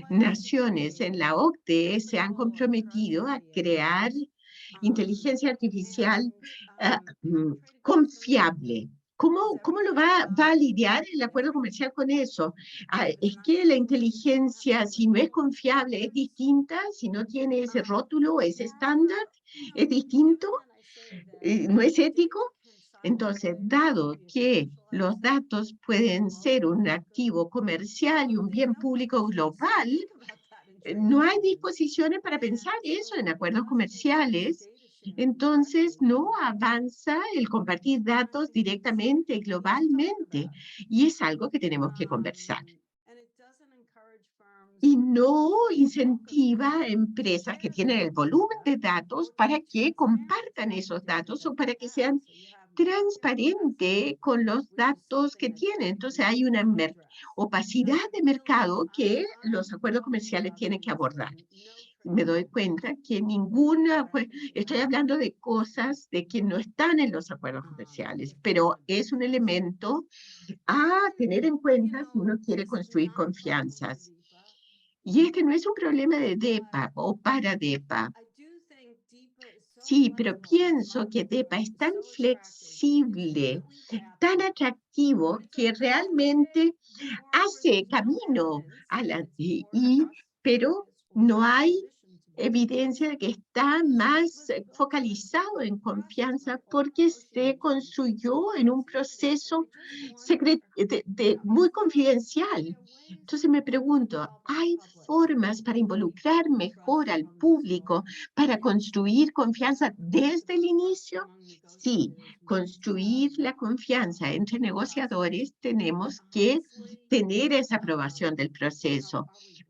naciones en la OCDE se han comprometido a crear inteligencia artificial confiable. ¿Cómo lo va a lidiar el acuerdo comercial con eso? Es que la inteligencia, si no es confiable, es distinta, si no tiene ese rótulo, ese estándar, es distinto, no es ético. Entonces, dado que los datos pueden ser un activo comercial y un bien público global, no hay disposiciones para pensar eso en acuerdos comerciales. Entonces, no avanza el compartir datos directamente, globalmente. Y es algo que tenemos que conversar. Y no incentiva a empresas que tienen el volumen de datos para que compartan esos datos o para que sean transparentes con los datos que tienen. Entonces hay una opacidad de mercado que los acuerdos comerciales tienen que abordar. Me doy cuenta que estoy hablando de cosas de que no están en los acuerdos comerciales, pero es un elemento a tener en cuenta si uno quiere construir confianzas. Y este no es un problema de DEPA o para DEPA. Sí, pero pienso que DEPA es tan flexible, tan atractivo, que realmente hace camino a pero no hay evidencia de que está más focalizado en confianza porque se construyó en un proceso muy confidencial. Entonces me pregunto, ¿hay formas para involucrar mejor al público, para construir confianza desde el inicio? Sí, construir la confianza entre negociadores, tenemos que tener esa aprobación del proceso,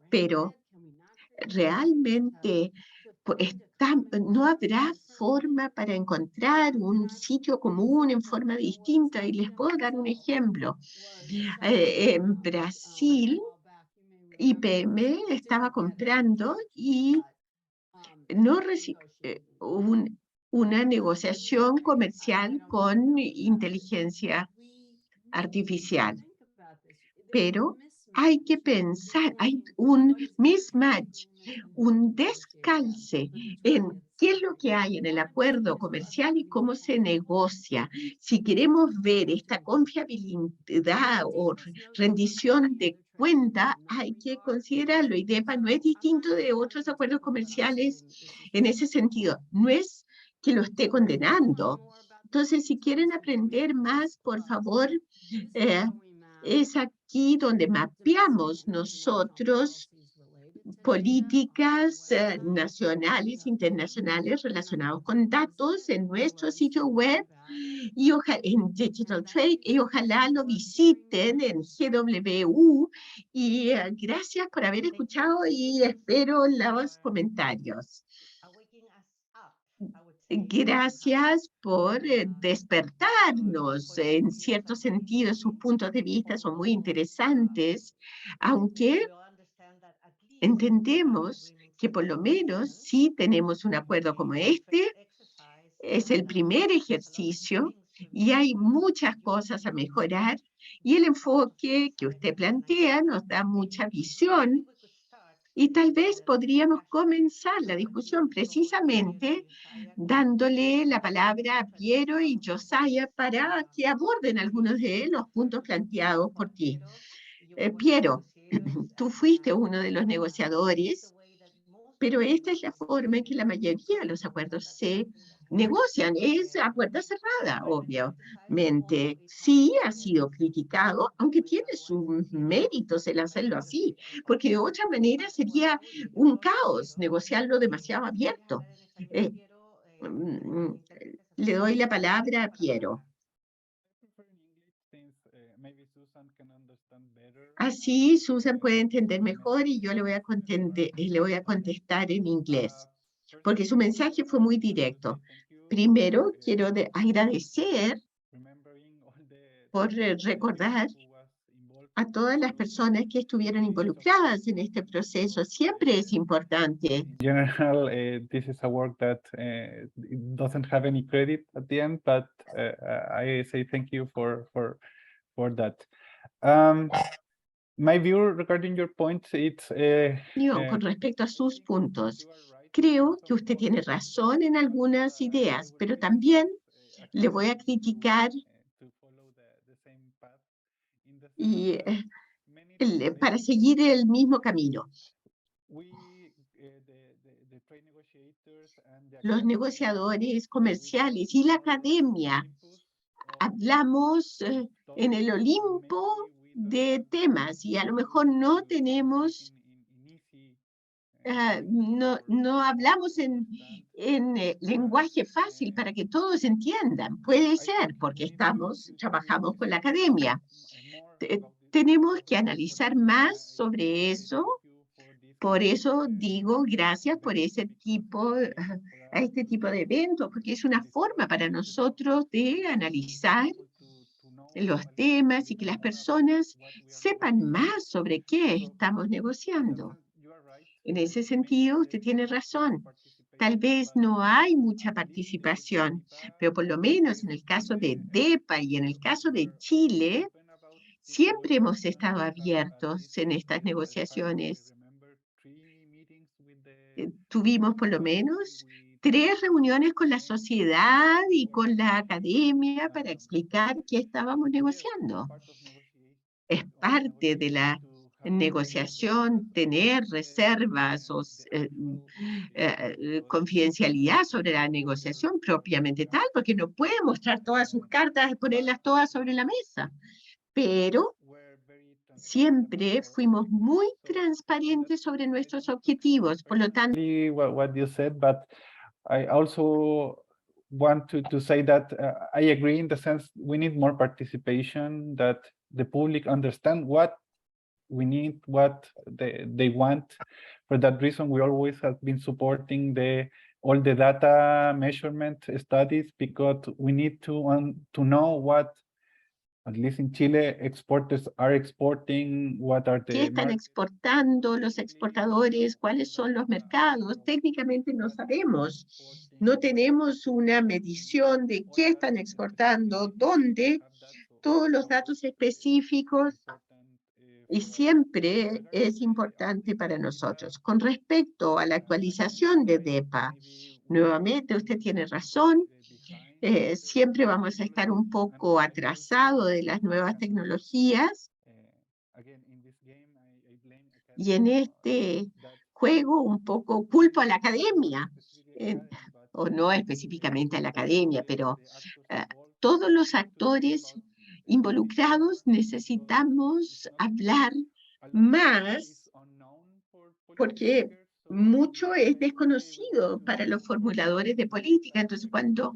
pero realmente no habrá forma para encontrar un sitio común en forma distinta. Y les puedo dar un ejemplo. En Brasil, IBM estaba comprando y no una negociación comercial con inteligencia artificial. Pero hay que pensar, hay un mismatch, un descalce en qué es lo que hay en el acuerdo comercial y cómo se negocia. Si queremos ver esta confiabilidad o rendición de cuenta, hay que considerarlo. Y DEPA no es distinto de otros acuerdos comerciales en ese sentido. No es que lo esté condenando. Entonces, si quieren aprender más, por favor, es aquí donde mapeamos nosotros políticas nacionales, internacionales relacionadas con datos en nuestro sitio web y en Digital Trade, y ojalá lo visiten en GWU. Y gracias por haber escuchado y espero los comentarios. Gracias por despertarnos. En cierto sentido, sus puntos de vista son muy interesantes, aunque entendemos que por lo menos si tenemos un acuerdo como este, es el primer ejercicio y hay muchas cosas a mejorar y el enfoque que usted plantea nos da mucha visión. Y tal vez podríamos comenzar la discusión precisamente dándole la palabra a Piero y Josiah para que aborden algunos de los puntos planteados por ti. Piero, tú fuiste uno de los negociadores, pero esta es la forma en que la mayoría de los acuerdos se negocian, es a puerta cerrada, obviamente. Sí ha sido criticado, aunque tiene sus méritos el hacerlo así, porque de otra manera sería un caos negociarlo demasiado abierto. Le doy la palabra a Piero. Así Susan puede entender mejor y yo le voy a contestar en inglés, porque su mensaje fue muy directo. Primero, quiero agradecer por recordar a todas las personas que estuvieron involucradas en este proceso. Siempre es importante. In general, this is a work that doesn't have any credit at the end, but I say thank you for that. My view regarding your points, it's Con respecto a sus puntos, creo que usted tiene razón en algunas ideas, pero también le voy a criticar y para seguir el mismo camino. Los negociadores comerciales y la academia hablamos en el Olimpo de temas y a lo mejor no tenemos, no hablamos en lenguaje fácil para que todos entiendan. Puede ser porque trabajamos con la academia. Tenemos que analizar más sobre eso. Por eso digo gracias por a este tipo de eventos, porque es una forma para nosotros de analizar los temas y que las personas sepan más sobre qué estamos negociando. En ese sentido, usted tiene razón. Tal vez no hay mucha participación, pero por lo menos en el caso de DEPA y en el caso de Chile, siempre hemos estado abiertos en estas negociaciones. Tuvimos por lo menos 3 reuniones con la sociedad y con la academia para explicar qué estábamos negociando. Es parte de la negociación tener reservas o confidencialidad sobre la negociación propiamente tal, porque no puede mostrar todas sus cartas y ponerlas todas sobre la mesa. Pero siempre fuimos muy transparentes sobre nuestros objetivos. Por lo tanto, what you said, but I also want to say that I agree in the sense we need more participation, that the public understand what we need, what they want. For that reason, we always have been supporting all the data measurement studies, because we need to know what, at least in Chile, exporters are exporting, what are ¿qué están exportando los exportadores? ¿Cuáles son los mercados? Técnicamente no sabemos. No tenemos una medición de qué están exportando, dónde, todos los datos específicos, y siempre es importante para nosotros. Con respecto a la actualización de DEPA, nuevamente usted tiene razón, siempre vamos a estar un poco atrasados de las nuevas tecnologías, y en este juego un poco culpo a la academia, o no específicamente a la academia, pero todos los actores involucrados necesitamos hablar más, porque mucho es desconocido para los formuladores de política. Entonces, cuando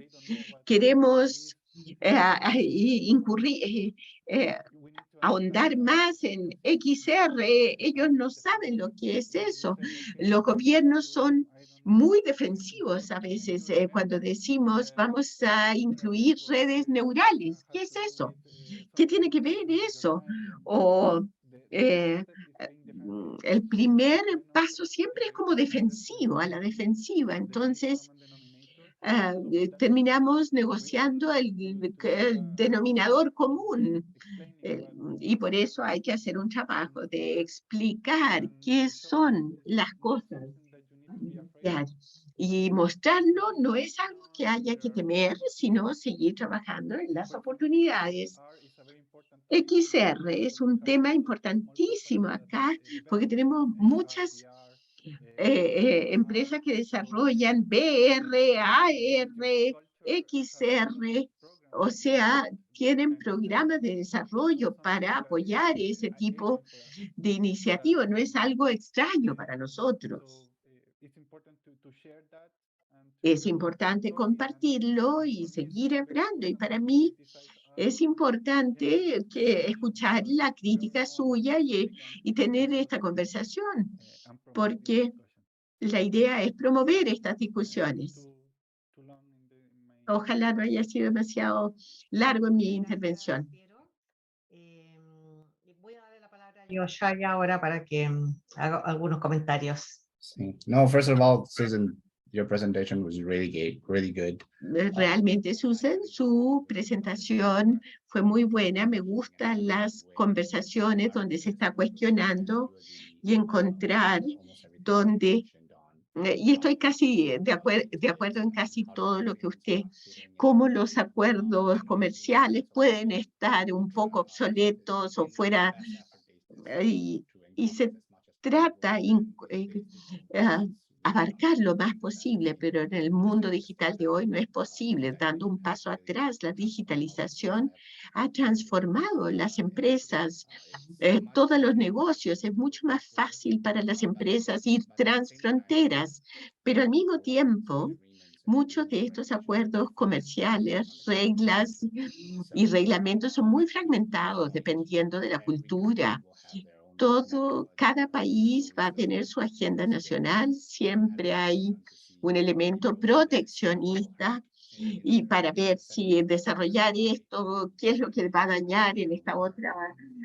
queremos ahondar más en XR, ellos no saben lo que es eso. Los gobiernos son muy defensivos a veces cuando decimos vamos a incluir redes neurales. ¿Qué es eso? ¿Qué tiene que ver eso? O el primer paso siempre es como defensivo, a la defensiva. Entonces, terminamos negociando el denominador común. Y por eso hay que hacer un trabajo de explicar qué son las cosas. Y mostrarlo no es algo que haya que temer, sino seguir trabajando en las oportunidades. XR es un tema importantísimo acá, porque tenemos muchas empresas que desarrollan BR, AR, XR, o sea, tienen programas de desarrollo para apoyar ese tipo de iniciativa. No es algo extraño para nosotros. Es importante compartirlo y seguir hablando. Y para mí es importante escuchar la crítica suya y tener esta conversación, porque la idea es promover estas discusiones. Ojalá no haya sido demasiado largo en mi intervención. Voy a darle la palabra a Yoshaya ahora para que haga algunos comentarios. Sí. No, first of all, Susan, your presentation was really good. Realmente, Susan, su presentación fue muy buena. Me gustan las conversaciones donde se está cuestionando y encontrar donde, y estoy casi de acuerdo en casi todo lo que usted, cómo los acuerdos comerciales pueden estar un poco obsoletos o fuera, y se trata abarcar lo más posible, pero en el mundo digital de hoy no es posible. Dando un paso atrás, la digitalización ha transformado las empresas, todos los negocios. Es mucho más fácil para las empresas ir transfronteras, pero al mismo tiempo, muchos de estos acuerdos comerciales, reglas y reglamentos son muy fragmentados dependiendo de la cultura. Cada país va a tener su agenda nacional, siempre hay un elemento proteccionista y para ver si desarrollar esto, qué es lo que va a dañar en esta otra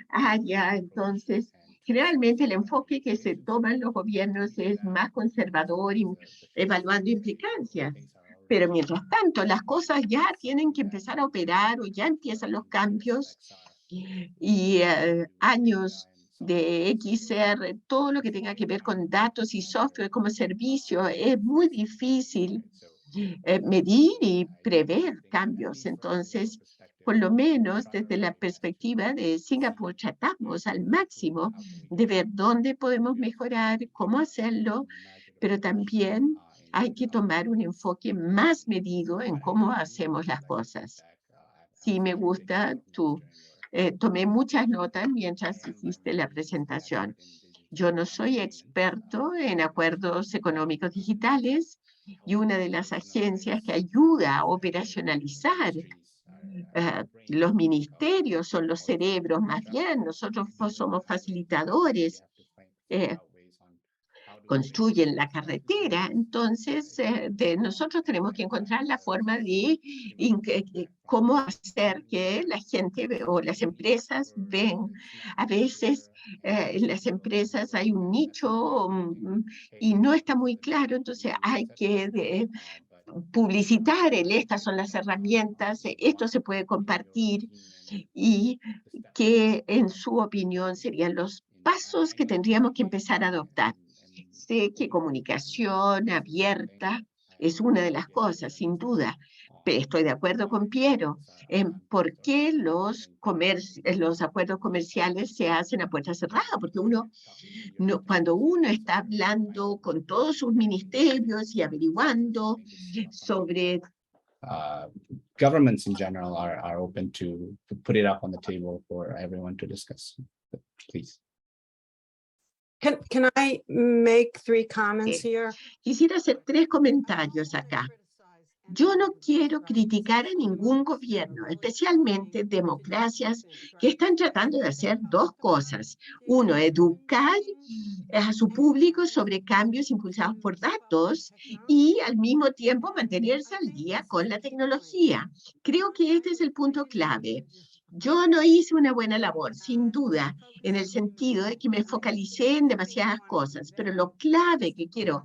área. Entonces, generalmente el enfoque que se toman los gobiernos es más conservador y evaluando implicancias. Pero mientras tanto, las cosas ya tienen que empezar a operar o ya empiezan los cambios y años de XR, todo lo que tenga que ver con datos y software como servicio, es muy difícil medir y prever cambios. Entonces, por lo menos desde la perspectiva de Singapur, tratamos al máximo de ver dónde podemos mejorar, cómo hacerlo, pero también hay que tomar un enfoque más medido en cómo hacemos las cosas. Sí, me gusta tomé muchas notas mientras hiciste la presentación. Yo no soy experto en acuerdos económicos digitales y una de las agencias que ayuda a operacionalizar los ministerios son los cerebros, más bien, nosotros somos facilitadores, construyen la carretera, entonces nosotros tenemos que encontrar la forma de cómo hacer que la gente o las empresas ven. A veces en las empresas hay un nicho y no está muy claro, entonces hay que publicitar, estas son las herramientas, esto se puede compartir y que en su opinión serían los pasos que tendríamos que empezar a adoptar. Sé que comunicación abierta es una de las cosas, sin duda. Pero estoy de acuerdo con Piero en por qué los acuerdos comerciales se hacen a puerta cerrada, porque cuando uno está hablando con todos sus ministerios y averiguando sobre Governments in general are open to put it up on the table for everyone to discuss. Please. Can I make 3 comments here? Quisiera hacer 3 comentarios acá. Yo no quiero criticar a ningún gobierno, especialmente democracias que están tratando de hacer 2 cosas. Uno, educar a su público sobre cambios impulsados por datos y al mismo tiempo mantenerse al día con la tecnología. Creo que este es el punto clave. Yo no hice una buena labor, sin duda, en el sentido de que me focalicé en demasiadas cosas, pero lo clave que quiero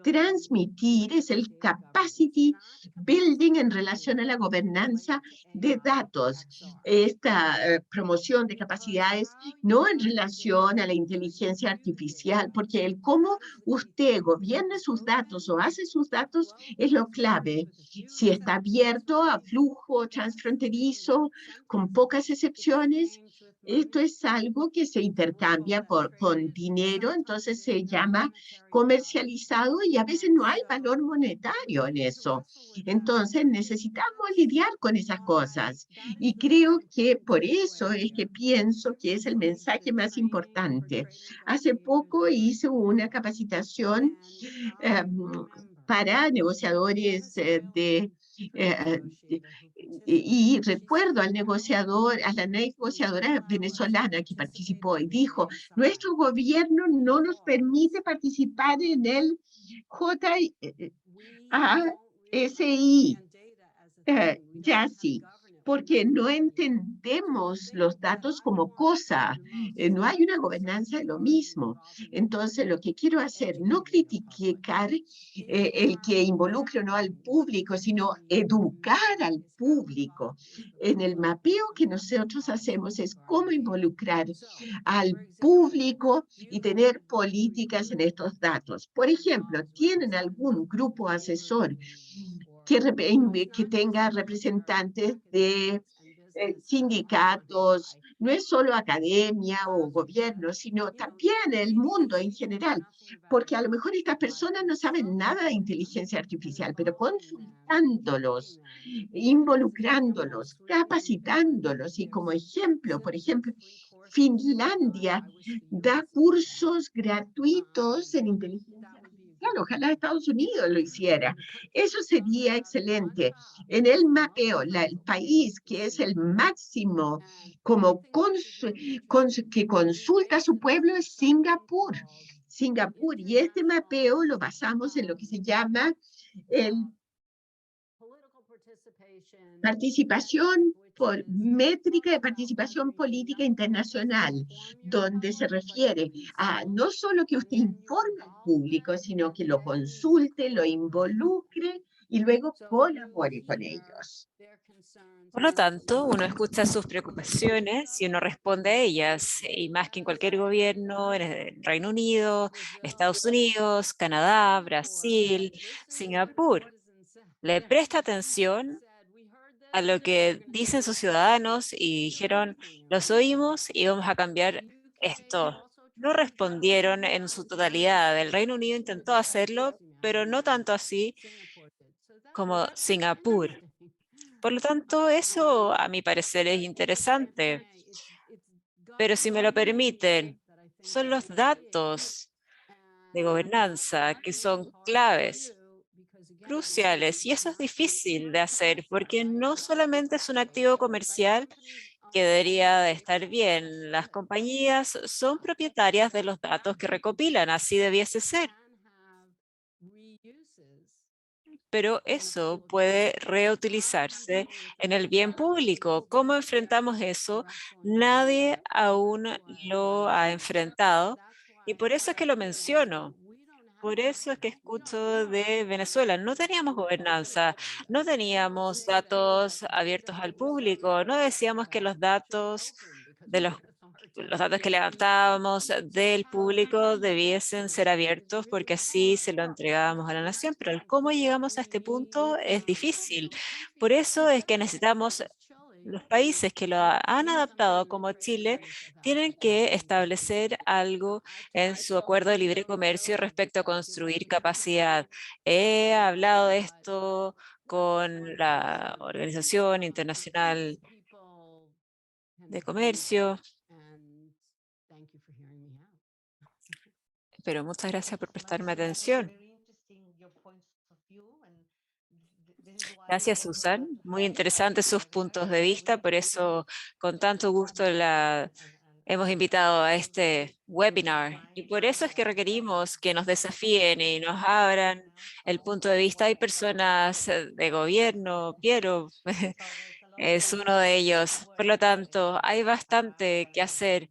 transmitir es el capacity building en relación a la gobernanza de datos. Esta promoción de capacidades no en relación a la inteligencia artificial, porque el cómo usted gobierna sus datos o hace sus datos es lo clave. Si está abierto a flujo transfronterizo, con pocas excepciones, esto es algo que se intercambia con dinero, entonces se llama comercializado y a veces no hay valor monetario en eso. Entonces necesitamos lidiar con esas cosas y creo que por eso es que pienso que es el mensaje más importante. Hace poco hice una capacitación para negociadores y recuerdo al negociador, a la negociadora venezolana que participó y dijo, nuestro gobierno no nos permite participar en el JASI, porque no entendemos los datos como cosa, no hay una gobernanza de lo mismo. Entonces, lo que quiero hacer, no criticar el que involucre o no al público, sino educar al público. En el mapeo que nosotros hacemos es cómo involucrar al público y tener políticas en estos datos. Por ejemplo, ¿tienen algún grupo asesor que tenga representantes de sindicatos? No es solo academia o gobierno, sino también el mundo en general, porque a lo mejor estas personas no saben nada de inteligencia artificial, pero consultándolos, involucrarlos, capacitándolos, y como ejemplo, por ejemplo, Finlandia da cursos gratuitos en inteligencia artificial. Ojalá Estados Unidos lo hiciera. Eso sería excelente. En el mapeo, el país que es el máximo como que consulta a su pueblo es Singapur. Singapur, y este mapeo lo basamos en lo que se llama métrica de participación política internacional, donde se refiere a no solo que usted informe al público, sino que lo consulte, lo involucre y luego colabore con ellos. Por lo tanto, uno escucha sus preocupaciones y uno responde a ellas, y más que en cualquier gobierno, en el Reino Unido, Estados Unidos, Canadá, Brasil, Singapur, le presta atención a lo que dicen sus ciudadanos y dijeron, los oímos y vamos a cambiar esto. No respondieron en su totalidad. El Reino Unido intentó hacerlo, pero no tanto así como Singapur. Por lo tanto, eso a mi parecer es interesante. Pero si me lo permiten, son los datos de gobernanza que son claves, cruciales, y eso es difícil de hacer porque no solamente es un activo comercial que debería de estar bien. Las compañías son propietarias de los datos que recopilan, así debiese ser. Pero eso puede reutilizarse en el bien público. ¿Cómo enfrentamos eso? Nadie aún lo ha enfrentado y por eso es que lo menciono. Por eso es que escucho de Venezuela. No teníamos gobernanza, no teníamos datos abiertos al público, no decíamos que los datos de los datos que levantábamos del público debiesen ser abiertos porque así se lo entregábamos a la nación, pero el cómo llegamos a este punto es difícil. Por eso es que necesitamos los países que lo han adaptado como Chile tienen que establecer algo en su acuerdo de libre comercio respecto a construir capacidad. He hablado de esto con la Organización Internacional de Comercio, pero muchas gracias por prestarme atención. Gracias, Susan. Muy interesantes sus puntos de vista, por eso con tanto gusto la hemos invitado a este webinar. Y por eso es que requerimos que nos desafíen y nos abran el punto de vista. Hay personas de gobierno, Piero es uno de ellos. Por lo tanto, hay bastante que hacer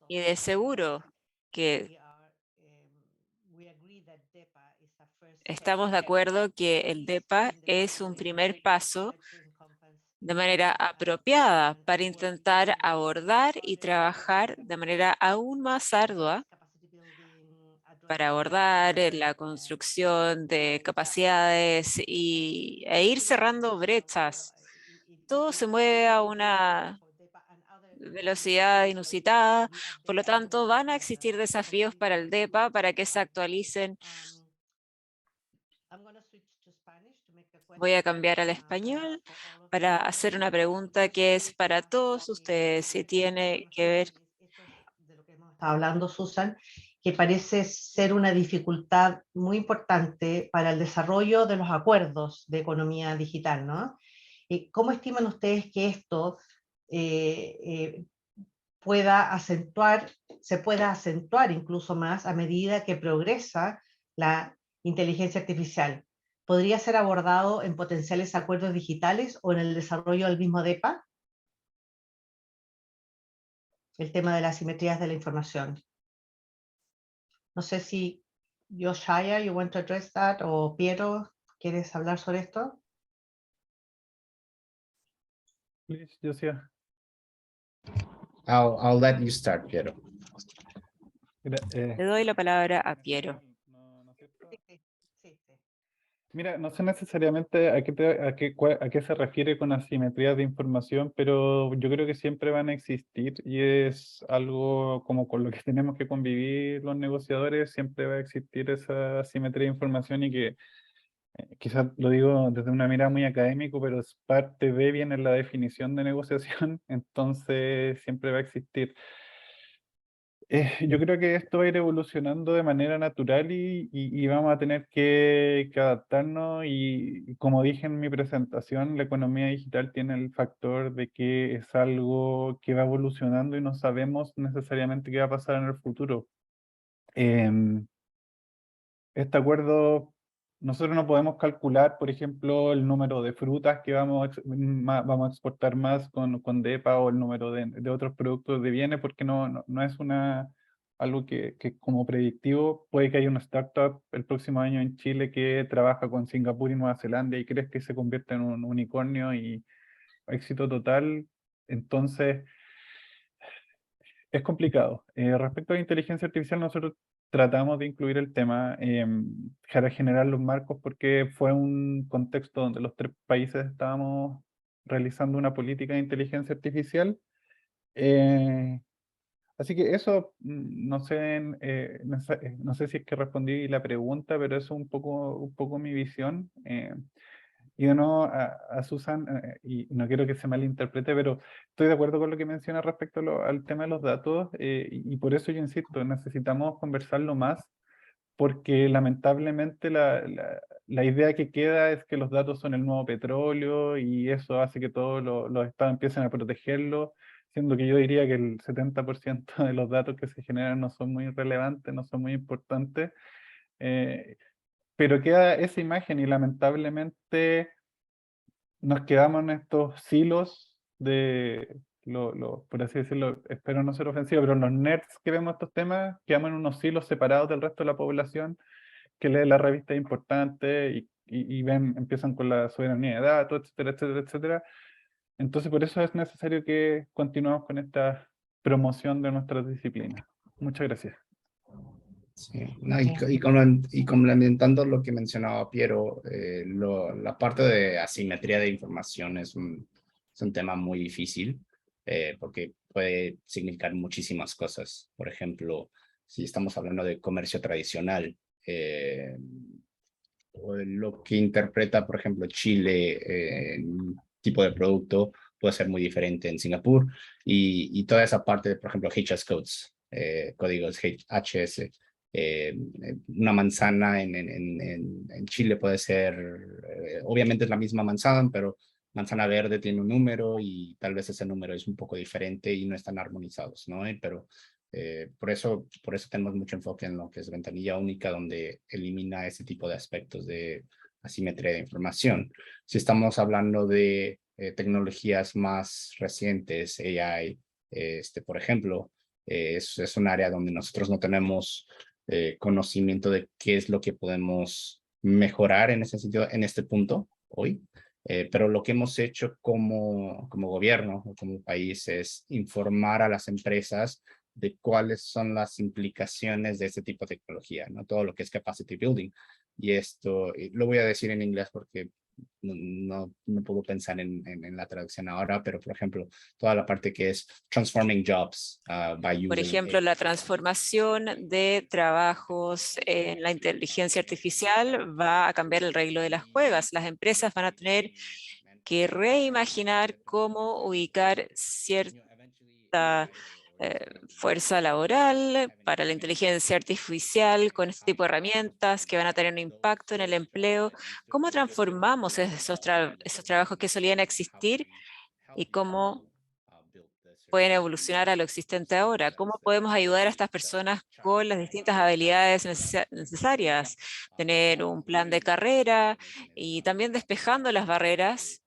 y de seguro que estamos de acuerdo que el DEPA es un primer paso de manera apropiada para intentar abordar y trabajar de manera aún más ardua para abordar la construcción de capacidades e ir cerrando brechas. Todo se mueve a una velocidad inusitada, por lo tanto van a existir desafíos para el DEPA para que se actualicen. Voy a cambiar al español para hacer una pregunta que es para todos ustedes y tiene que ver. De lo que hemos estado hablando, Susan, que parece ser una dificultad muy importante para el desarrollo de los acuerdos de economía digital, ¿no? ¿Cómo estiman ustedes que esto se pueda acentuar incluso más a medida que progresa la inteligencia artificial? ¿Podría ser abordado en potenciales acuerdos digitales o en el desarrollo del mismo DEPA? El tema de las asimetrías de la información. No sé si Yoshaya, you want to address that, o Piero, ¿quieres hablar sobre esto? Please, Josiah. I'll let you start, Piero. Le doy la palabra a Piero. Mira, no sé necesariamente a qué se refiere con asimetría de información, pero yo creo que siempre van a existir y es algo como con lo que tenemos que convivir los negociadores, siempre va a existir esa asimetría de información y que quizás lo digo desde una mirada muy académico, pero es parte de bien en la definición de negociación, entonces siempre va a existir. Yo creo que esto va a ir evolucionando de manera natural y vamos a tener que adaptarnos y como dije en mi presentación, la economía digital tiene el factor de que es algo que va evolucionando y no sabemos necesariamente qué va a pasar en el futuro. Este acuerdo, nosotros no podemos calcular, por ejemplo, el número de frutas que vamos a exportar más con DEPA o el número de otros productos de bienes, porque no es algo que como predictivo. Puede que haya una startup el próximo año en Chile que trabaja con Singapur y Nueva Zelanda y crees que se convierta en un unicornio y éxito total. Entonces, es complicado. Respecto a la inteligencia artificial, nosotros tratamos de incluir el tema para generar los marcos, porque fue un contexto donde los 3 países estábamos realizando una política de inteligencia artificial. Así que eso, no sé, no sé si es que respondí la pregunta, pero eso es un poco mi visión. Y de nuevo a Susan, y no quiero que se malinterprete, pero estoy de acuerdo con lo que menciona respecto al tema de los datos, y por eso yo insisto, necesitamos conversarlo más, porque lamentablemente la idea que queda es que los datos son el nuevo petróleo y eso hace que todos los estados empiecen a protegerlo, siendo que yo diría que el 70% de los datos que se generan no son muy relevantes, no son muy importantes. Pero queda esa imagen y lamentablemente nos quedamos en estos silos de, por así decirlo, espero no ser ofensivo, pero los nerds que vemos estos temas, quedamos en unos silos separados del resto de la población que lee la revista importante y ven, empiezan con la soberanía de datos, etcétera, etcétera, etcétera. Entonces por eso es necesario que continuemos con esta promoción de nuestras disciplinas. Muchas gracias. Sí, no, y complementando lo que mencionaba Piero, la parte de asimetría de información es un tema muy difícil, porque puede significar muchísimas cosas. Por ejemplo, si estamos hablando de comercio tradicional, o lo que interpreta, por ejemplo, Chile, tipo de producto, puede ser muy diferente en Singapur, y toda esa parte, por ejemplo, HS codes, códigos HS. Una manzana en Chile puede ser, obviamente es la misma manzana, pero manzana verde tiene un número y tal vez ese número es un poco diferente y no están armonizados, ¿no? Pero por eso tenemos mucho enfoque en lo que es ventanilla única, donde elimina ese tipo de aspectos de asimetría de información. Si estamos hablando de tecnologías más recientes, AI, por ejemplo, es un área donde nosotros no tenemos conocimiento de qué es lo que podemos mejorar en ese sentido, en este punto hoy. Pero lo que hemos hecho como gobierno o como país es informar a las empresas de cuáles son las implicaciones de este tipo de tecnología, ¿no? Todo lo que es capacity building. Y esto lo voy a decir en inglés porque no puedo pensar en la traducción ahora, pero por ejemplo, toda la parte que es transforming jobs by using... Por ejemplo, la transformación de trabajos en la inteligencia artificial va a cambiar el reglo de las juegas. Las empresas van a tener que reimaginar cómo ubicar cierta fuerza laboral para la inteligencia artificial con este tipo de herramientas que van a tener un impacto en el empleo. ¿Cómo transformamos esos trabajos que solían existir y cómo pueden evolucionar a lo existente ahora? ¿Cómo podemos ayudar a estas personas con las distintas habilidades necesarias? Tener un plan de carrera y también despejando las barreras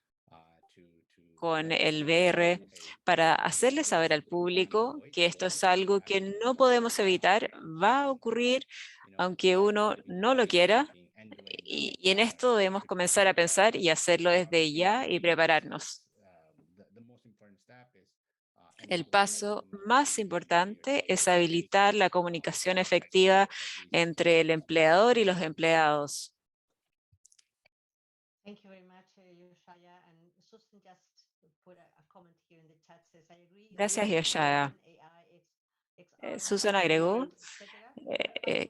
con el VR para hacerle saber al público que esto es algo que no podemos evitar, va a ocurrir aunque uno no lo quiera, y en esto debemos comenzar a pensar y hacerlo desde ya y prepararnos. El paso más importante es habilitar la comunicación efectiva entre el empleador y los empleados. Thank you very much, Yoshaya. And Susan just put a comment here in the chat, says, I agree. Gracias, Yoshaya. Susan agregó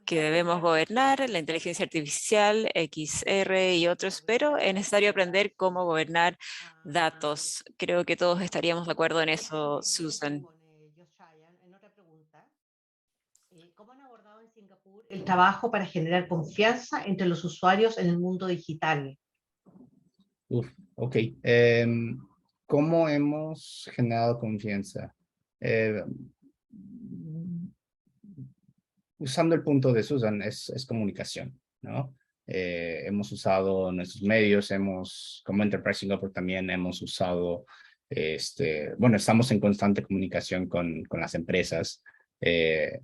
que debemos gobernar la inteligencia artificial, XR y otros, pero es necesario aprender cómo gobernar datos. Creo que todos estaríamos de acuerdo en eso, Susan. En otra pregunta, ¿cómo han abordado en Singapur el trabajo para generar confianza entre los usuarios en el mundo digital? Ok. ¿Cómo hemos generado confianza? Usando el punto de Susan, es comunicación, ¿no? Hemos usado nuestros medios, como Enterprise Singapore también hemos usado, bueno, estamos en constante comunicación con las empresas.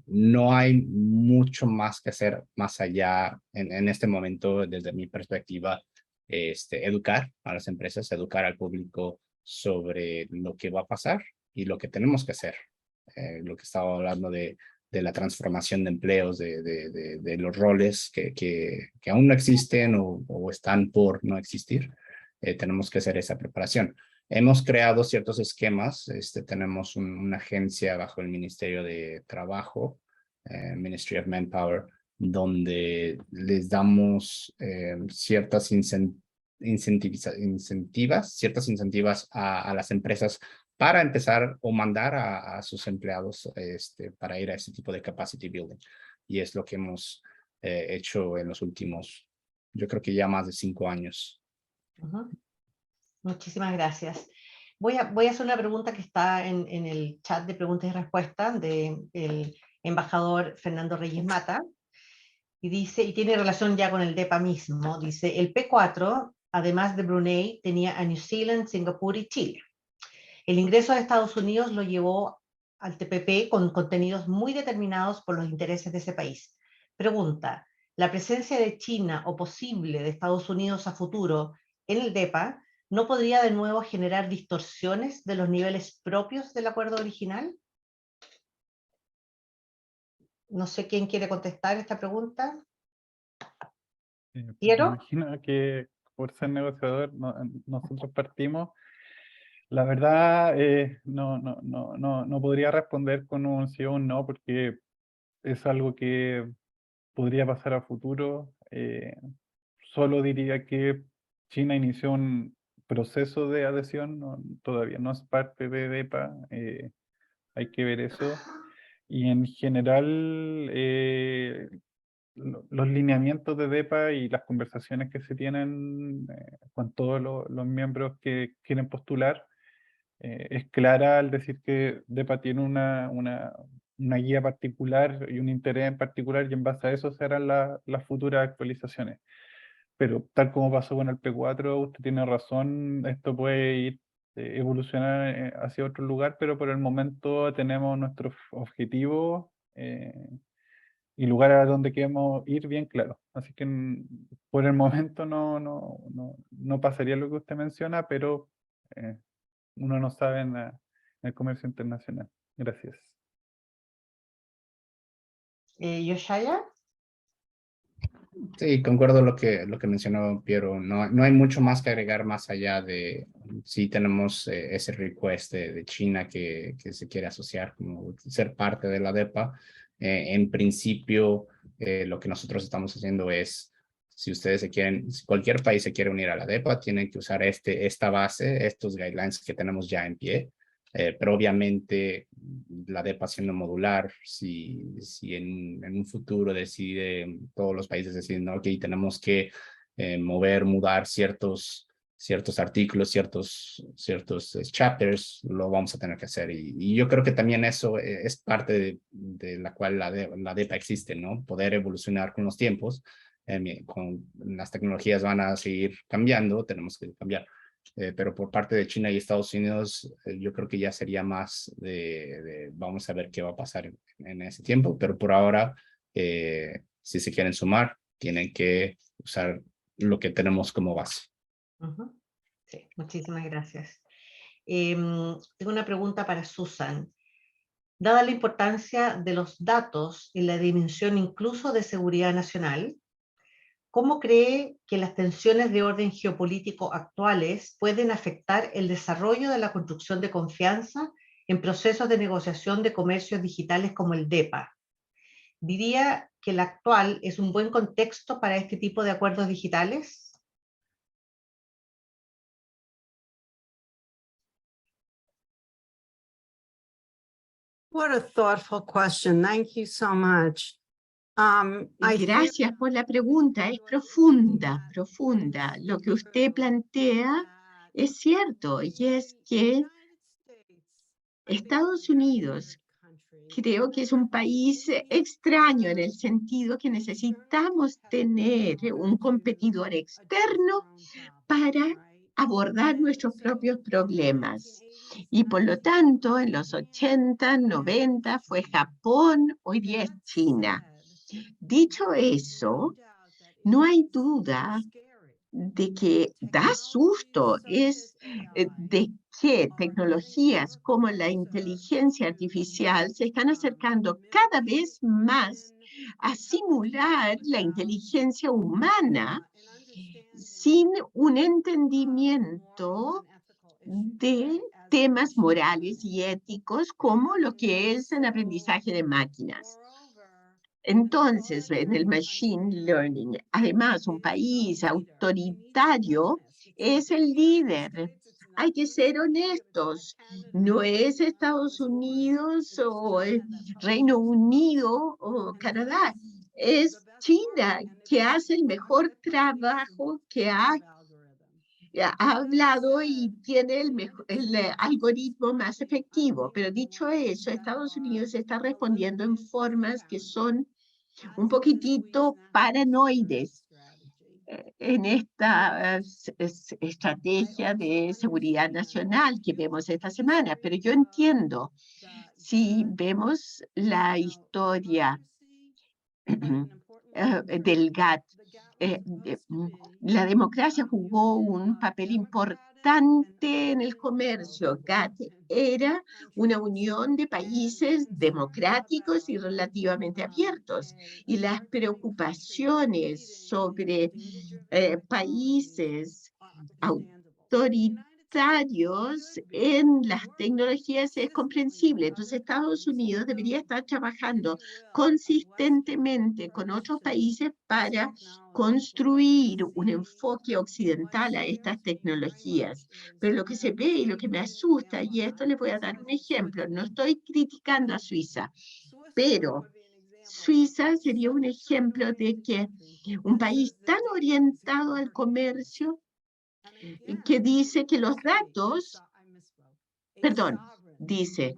No hay mucho más que hacer más allá en este momento, desde mi perspectiva, educar a las empresas, educar al público sobre lo que va a pasar y lo que tenemos que hacer. Lo que estaba hablando de la transformación de empleos, de los roles que aún no existen o están por no existir. Tenemos que hacer esa preparación. Hemos creado ciertos esquemas. Tenemos una agencia bajo el Ministerio de Trabajo, Ministry of Manpower, donde les damos ciertas incentivas a las empresas para empezar o mandar a sus empleados para ir a ese tipo de capacity building. Y es lo que hemos hecho en los últimos, yo creo que ya más de 5 años. Muchísimas gracias. Voy a hacer una pregunta que está en el chat de preguntas y respuestas del embajador Fernando Reyes Mata. Y dice, y tiene relación ya con el DEPA mismo, dice, el P4, además de Brunei, tenía a New Zealand, Singapur y Chile. El ingreso a Estados Unidos lo llevó al TPP con contenidos muy determinados por los intereses de ese país. Pregunta, ¿la presencia de China o posible de Estados Unidos a futuro en el DEPA no podría de nuevo generar distorsiones de los niveles propios del acuerdo original? No sé quién quiere contestar esta pregunta. Me ¿Piero? imagino que por ser negociador nosotros partimos. La verdad, no podría responder con un sí o un no, porque es algo que podría pasar a futuro. Solo diría que China inició un proceso de adhesión, todavía no es parte de DEPA, hay que ver eso. Y en general, los lineamientos de DEPA y las conversaciones que se tienen con todos los miembros que quieren postular, es clara al decir que DEPA tiene una guía particular y un interés en particular, y en base a eso serán las futuras actualizaciones. Pero tal como pasó con el P4, usted tiene razón, esto puede ir evolucionar hacia otro lugar, pero por el momento tenemos nuestros objetivos y lugar a donde queremos ir bien claro. Así que por el momento no pasaría lo que usted menciona, pero uno no sabe en el comercio internacional. Gracias. Yoshaya. Sí, concuerdo lo que mencionó Piero. No hay mucho más que agregar más allá de, sí tenemos ese request de China que se quiere asociar, como ser parte de la DEPA. En principio, lo que nosotros estamos haciendo es, si cualquier país se quiere unir a la DEPA, tienen que usar esta base, estos guidelines que tenemos ya en pie. Pero obviamente la DEPA siendo modular, si en un futuro todos los países deciden, ok, tenemos que mudar ciertos artículos, ciertos chapters, lo vamos a tener que hacer. Y yo creo que también eso es parte de la cual la DEPA existe, ¿no? Poder evolucionar con los tiempos. Con las tecnologías van a seguir cambiando, tenemos que cambiar. Pero por parte de China y Estados Unidos, yo creo que ya sería más vamos a ver qué va a pasar en ese tiempo, pero por ahora, si se quieren sumar, tienen que usar lo que tenemos como base. Sí, muchísimas gracias. Tengo una pregunta para Susan. Dada la importancia de los datos y la dimensión incluso de seguridad nacional, ¿cómo cree que las tensiones de orden geopolítico actuales pueden afectar el desarrollo de la construcción de confianza en procesos de negociación de comercios digitales como el DEPA? ¿Diría que el actual es un buen contexto para este tipo de acuerdos digitales? What a thoughtful question. Thank you so much. Gracias por la pregunta, es profunda, profunda. Lo que usted plantea es cierto, y es que Estados Unidos creo que es un país extraño en el sentido que necesitamos tener un competidor externo para abordar nuestros propios problemas. Y por lo tanto, en los 80, 90 fue Japón, hoy día es China. Dicho eso, no hay duda de que da susto, es de que tecnologías como la inteligencia artificial se están acercando cada vez más a simular la inteligencia humana sin un entendimiento de temas morales y éticos como lo que es el aprendizaje de máquinas. Entonces, en el machine learning, además, un país autoritario es el líder. Hay que ser honestos. No es Estados Unidos o Reino Unido o Canadá. Es China que hace el mejor trabajo que ha hablado y tiene el algoritmo más efectivo. Pero dicho eso, Estados Unidos está respondiendo en formas que son un poquitito paranoides en esta estrategia de seguridad nacional que vemos esta semana. Pero yo entiendo, si vemos la historia del GATT, la democracia jugó un papel importante en el comercio. GATT era una unión de países democráticos y relativamente abiertos. Y las preocupaciones sobre países autoritarios en las tecnologías es comprensible. Entonces, Estados Unidos debería estar trabajando consistentemente con otros países para construir un enfoque occidental a estas tecnologías. Pero lo que se ve y lo que me asusta, y esto les voy a dar un ejemplo, no estoy criticando a Suiza, pero Suiza sería un ejemplo de que un país tan orientado al comercio que dice que los datos, perdón, dice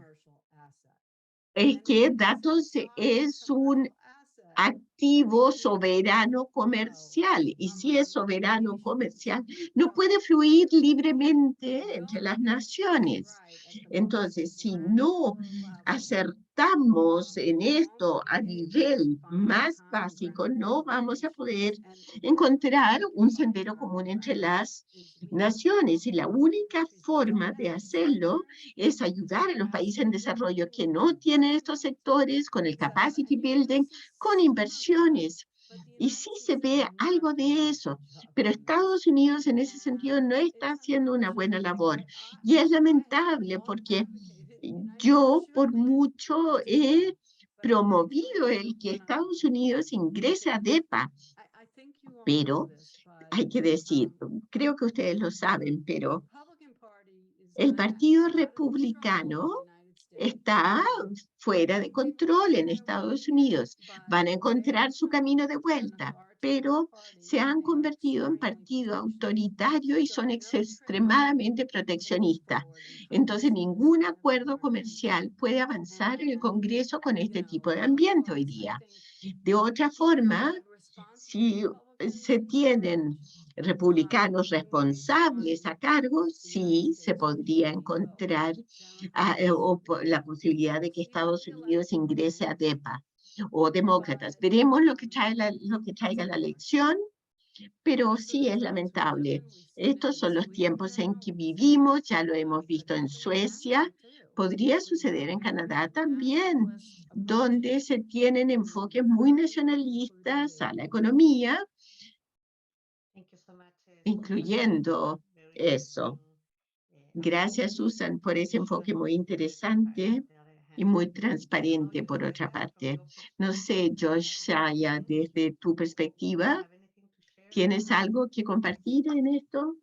que datos es un activo soberano comercial, y si es soberano comercial, no puede fluir libremente entre las naciones. Entonces, si no acertamos en esto a nivel más básico, no vamos a poder encontrar un sendero común entre las naciones, y la única forma de hacerlo es ayudar a los países en desarrollo que no tienen estos sectores con el capacity building, con inversiones. Y sí se ve algo de eso, pero Estados Unidos en ese sentido no está haciendo una buena labor. Y es lamentable porque yo por mucho he promovido el que Estados Unidos ingrese a DEPA, pero hay que decir, creo que ustedes lo saben, pero el Partido Republicano está fuera de control en Estados Unidos. Van a encontrar su camino de vuelta, pero se han convertido en partido autoritario y son extremadamente proteccionistas. Entonces, ningún acuerdo comercial puede avanzar en el Congreso con este tipo de ambiente hoy día. De otra forma, si se tienen republicanos responsables a cargo, sí se podría encontrar la posibilidad de que Estados Unidos ingrese a DEPA, o demócratas. Veremos lo que traiga la elección, pero sí es lamentable. Estos son los tiempos en que vivimos, ya lo hemos visto en Suecia, podría suceder en Canadá también, donde se tienen enfoques muy nacionalistas a la economía, incluyendo eso. Gracias, Susan, por ese enfoque muy interesante y muy transparente, por otra parte. No sé, Josh Shaya, desde tu perspectiva, ¿tienes algo que compartir en esto?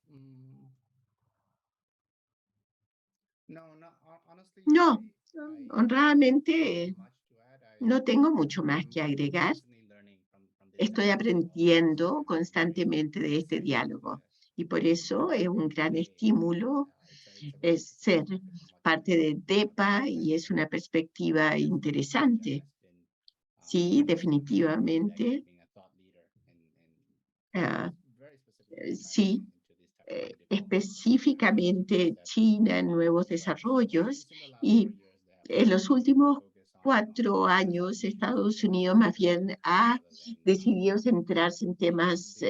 No, honradamente no tengo mucho más que agregar. Estoy aprendiendo constantemente de este diálogo y por eso es un gran estímulo ser parte de DEPA y es una perspectiva interesante. Sí, definitivamente. Sí, específicamente China en nuevos desarrollos, y en los últimos 4 años Estados Unidos más bien ha decidido centrarse en temas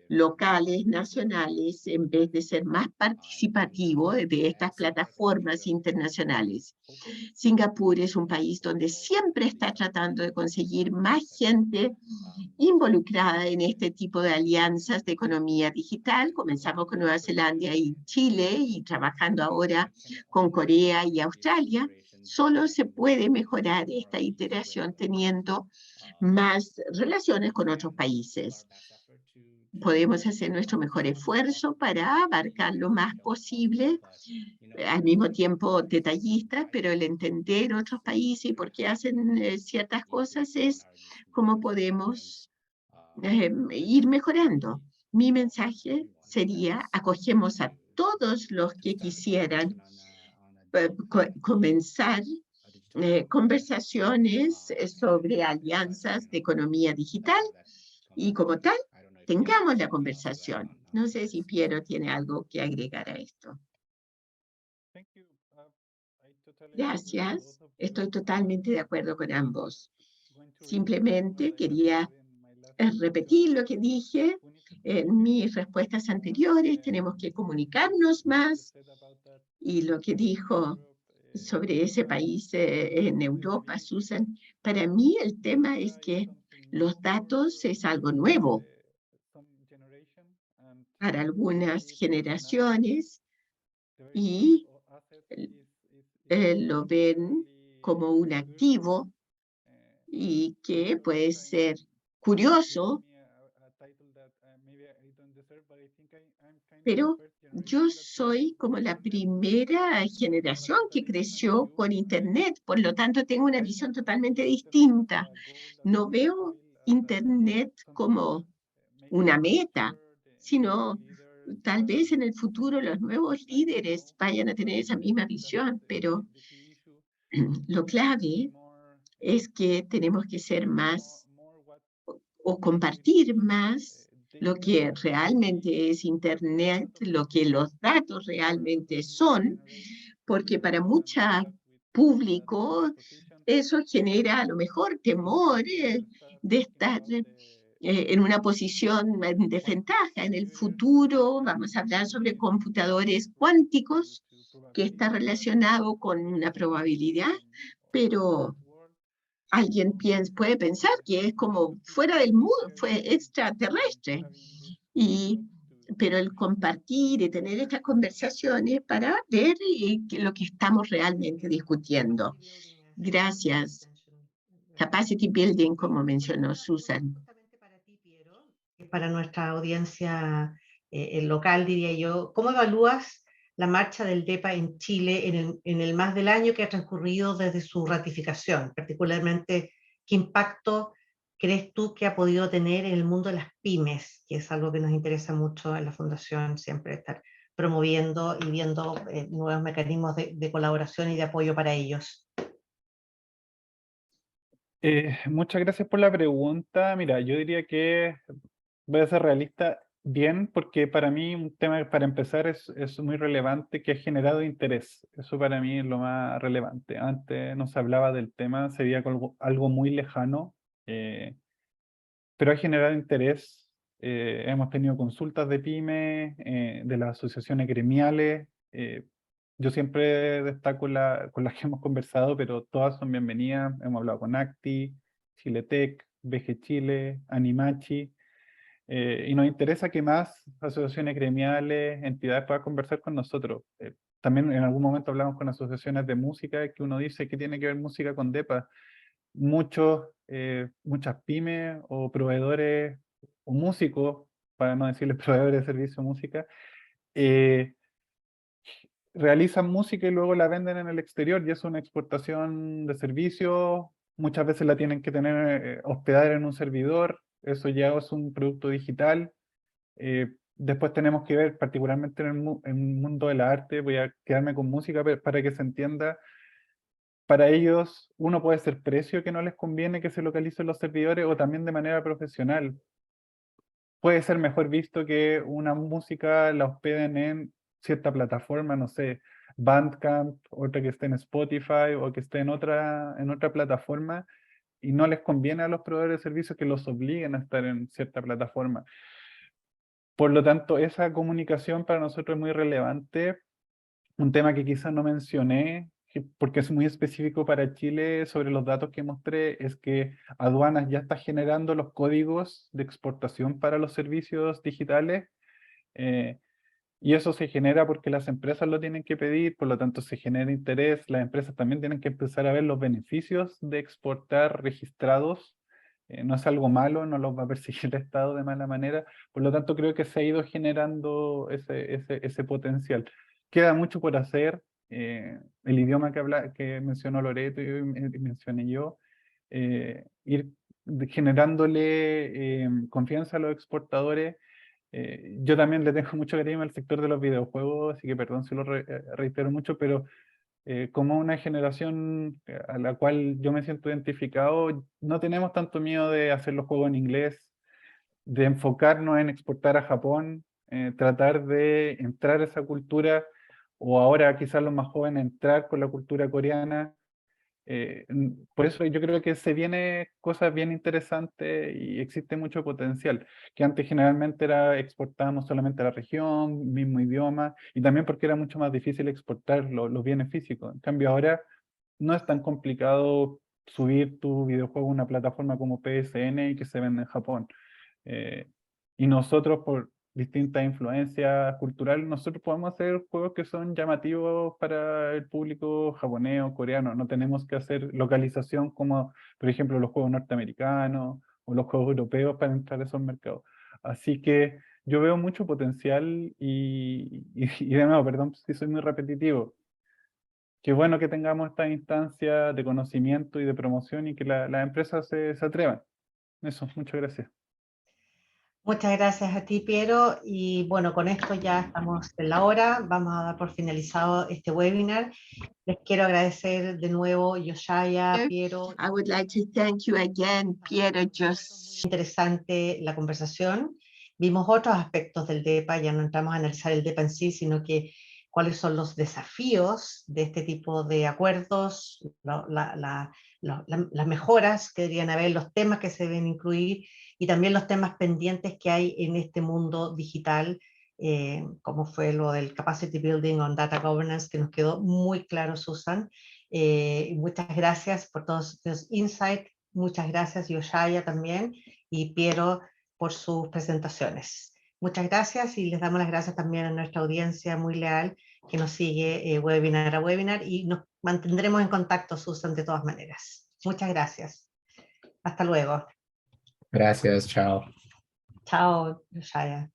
locales, nacionales, en vez de ser más participativo de estas plataformas internacionales. Singapur es un país donde siempre está tratando de conseguir más gente involucrada en este tipo de alianzas de economía digital. Comenzamos con Nueva Zelanda y Chile y trabajando ahora con Corea y Australia. Solo se puede mejorar esta iteración teniendo más relaciones con otros países. Podemos hacer nuestro mejor esfuerzo para abarcar lo más posible, al mismo tiempo detallistas, pero el entender otros países y por qué hacen ciertas cosas es cómo podemos ir mejorando. Mi mensaje sería, acogemos a todos los que quisieran comenzar conversaciones sobre alianzas de economía digital y como tal, tengamos la conversación. No sé si Piero tiene algo que agregar a esto. Gracias. Estoy totalmente de acuerdo con ambos. Simplemente quería repetir lo que dije en mis respuestas anteriores. Tenemos que comunicarnos más y lo que dijo sobre ese país en Europa, Susan, para mí el tema es que los datos es algo nuevo para algunas generaciones y lo ven como un activo y que puede ser curioso, pero yo soy como la primera generación que creció con Internet, por lo tanto tengo una visión totalmente distinta. No veo Internet como una meta, sino tal vez en el futuro los nuevos líderes vayan a tener esa misma visión, pero lo clave es que tenemos que ser más o compartir más lo que realmente es Internet, lo que los datos realmente son, porque para mucho público eso genera a lo mejor temor de estar en una posición de desventaja. En el futuro vamos a hablar sobre computadores cuánticos, que está relacionado con una probabilidad, pero alguien puede pensar que es como fuera del mundo, fue extraterrestre. Pero el compartir y tener estas conversaciones para ver lo que estamos realmente discutiendo. Gracias. Capacity Building, como mencionó Susan. Para nuestra audiencia local, diría yo, ¿cómo evalúas la marcha del DEPA en Chile en el más del año que ha transcurrido desde su ratificación? Particularmente, ¿qué impacto crees tú que ha podido tener en el mundo de las pymes? Que es algo que nos interesa mucho en la Fundación, siempre estar promoviendo y viendo nuevos mecanismos de colaboración y de apoyo para ellos. Muchas gracias por la pregunta. Mira, yo diría que voy a ser realista bien, porque para mí un tema para empezar es muy relevante, que ha generado interés. Eso para mí es lo más relevante. Antes no se hablaba del tema, se veía como algo muy lejano, pero ha generado interés. Hemos tenido consultas de pymes, de las asociaciones gremiales. Yo siempre destaco con las que hemos conversado, pero todas son bienvenidas. Hemos hablado con ACTI, Chiletec, BG Chile, Animachi, y nos interesa que más asociaciones gremiales, entidades puedan conversar con nosotros. También en algún momento hablamos con asociaciones de música, que uno dice que tiene que ver música con DEPA. Muchas pymes o proveedores o músicos, para no decirles proveedores de servicio de música, realizan música y luego la venden en el exterior, y es una exportación de servicios. Muchas veces la tienen que tener hospedar en un servidor. Eso ya es un producto digital. Después tenemos que ver, particularmente en el mundo de la arte, voy a quedarme con música para que se entienda. Para ellos, uno puede ser precio que no les conviene que se localicen los servidores, o también de manera profesional. Puede ser mejor visto que una música la hospeden en cierta plataforma, no sé, Bandcamp, otra que esté en Spotify o que esté en otra plataforma, y no les conviene a los proveedores de servicios que los obliguen a estar en cierta plataforma. Por lo tanto, esa comunicación para nosotros es muy relevante. Un tema que quizás no mencioné, porque es muy específico para Chile sobre los datos que mostré, es que aduanas ya está generando los códigos de exportación para los servicios digitales. Y eso se genera porque las empresas lo tienen que pedir, por lo tanto se genera interés. Las empresas también tienen que empezar a ver los beneficios de exportar registrados. No es algo malo, no los va a perseguir el Estado de mala manera. Por lo tanto, creo que se ha ido generando ese potencial. Queda mucho por hacer. El idioma que mencionó Loreto y mencioné yo, ir generándole confianza a los exportadores. Yo también le tengo mucho cariño al sector de los videojuegos, así que perdón si lo reitero mucho, pero como una generación a la cual yo me siento identificado, no tenemos tanto miedo de hacer los juegos en inglés, de enfocarnos en exportar a Japón, tratar de entrar a esa cultura, o ahora quizás los más jóvenes entrar con la cultura coreana. Por eso yo creo que se viene cosas bien interesantes y existe mucho potencial, que antes generalmente era exportábamos solamente a la región, mismo idioma, y también porque era mucho más difícil exportar los bienes físicos. En cambio ahora no es tan complicado subir tu videojuego a una plataforma como PSN y que se vende en Japón. Y nosotros por distintas influencias culturales, nosotros podemos hacer juegos que son llamativos para el público japonés o coreano. No tenemos que hacer localización como, por ejemplo, los juegos norteamericanos o los juegos europeos para entrar a esos mercados. Así que yo veo mucho potencial y de nuevo, perdón si soy muy repetitivo. Qué bueno que tengamos esta instancia de conocimiento y de promoción y que las empresas se atrevan. Eso, muchas gracias. Muchas gracias a ti, Piero. Y bueno, con esto ya estamos en la hora. Vamos a dar por finalizado este webinar. Les quiero agradecer de nuevo, Yoshaya, Piero. I would like to thank you again, Piero. Just Interesante la conversación. Vimos otros aspectos del DEPA, ya no entramos a analizar el DEPA en sí, sino que cuáles son los desafíos de este tipo de acuerdos, las mejoras que deberían haber, los temas que se deben incluir y también los temas pendientes que hay en este mundo digital, como fue lo del Capacity Building on Data Governance, que nos quedó muy claro, Susan. Muchas gracias por todos los insights. Muchas gracias, Yoshaya, también, y Piero por sus presentaciones. Muchas gracias y les damos las gracias también a nuestra audiencia muy leal que nos sigue webinar a webinar y nos mantendremos en contacto, Susan, de todas maneras. Muchas gracias. Hasta luego. Gracias, chao. Chao, Yoshaya.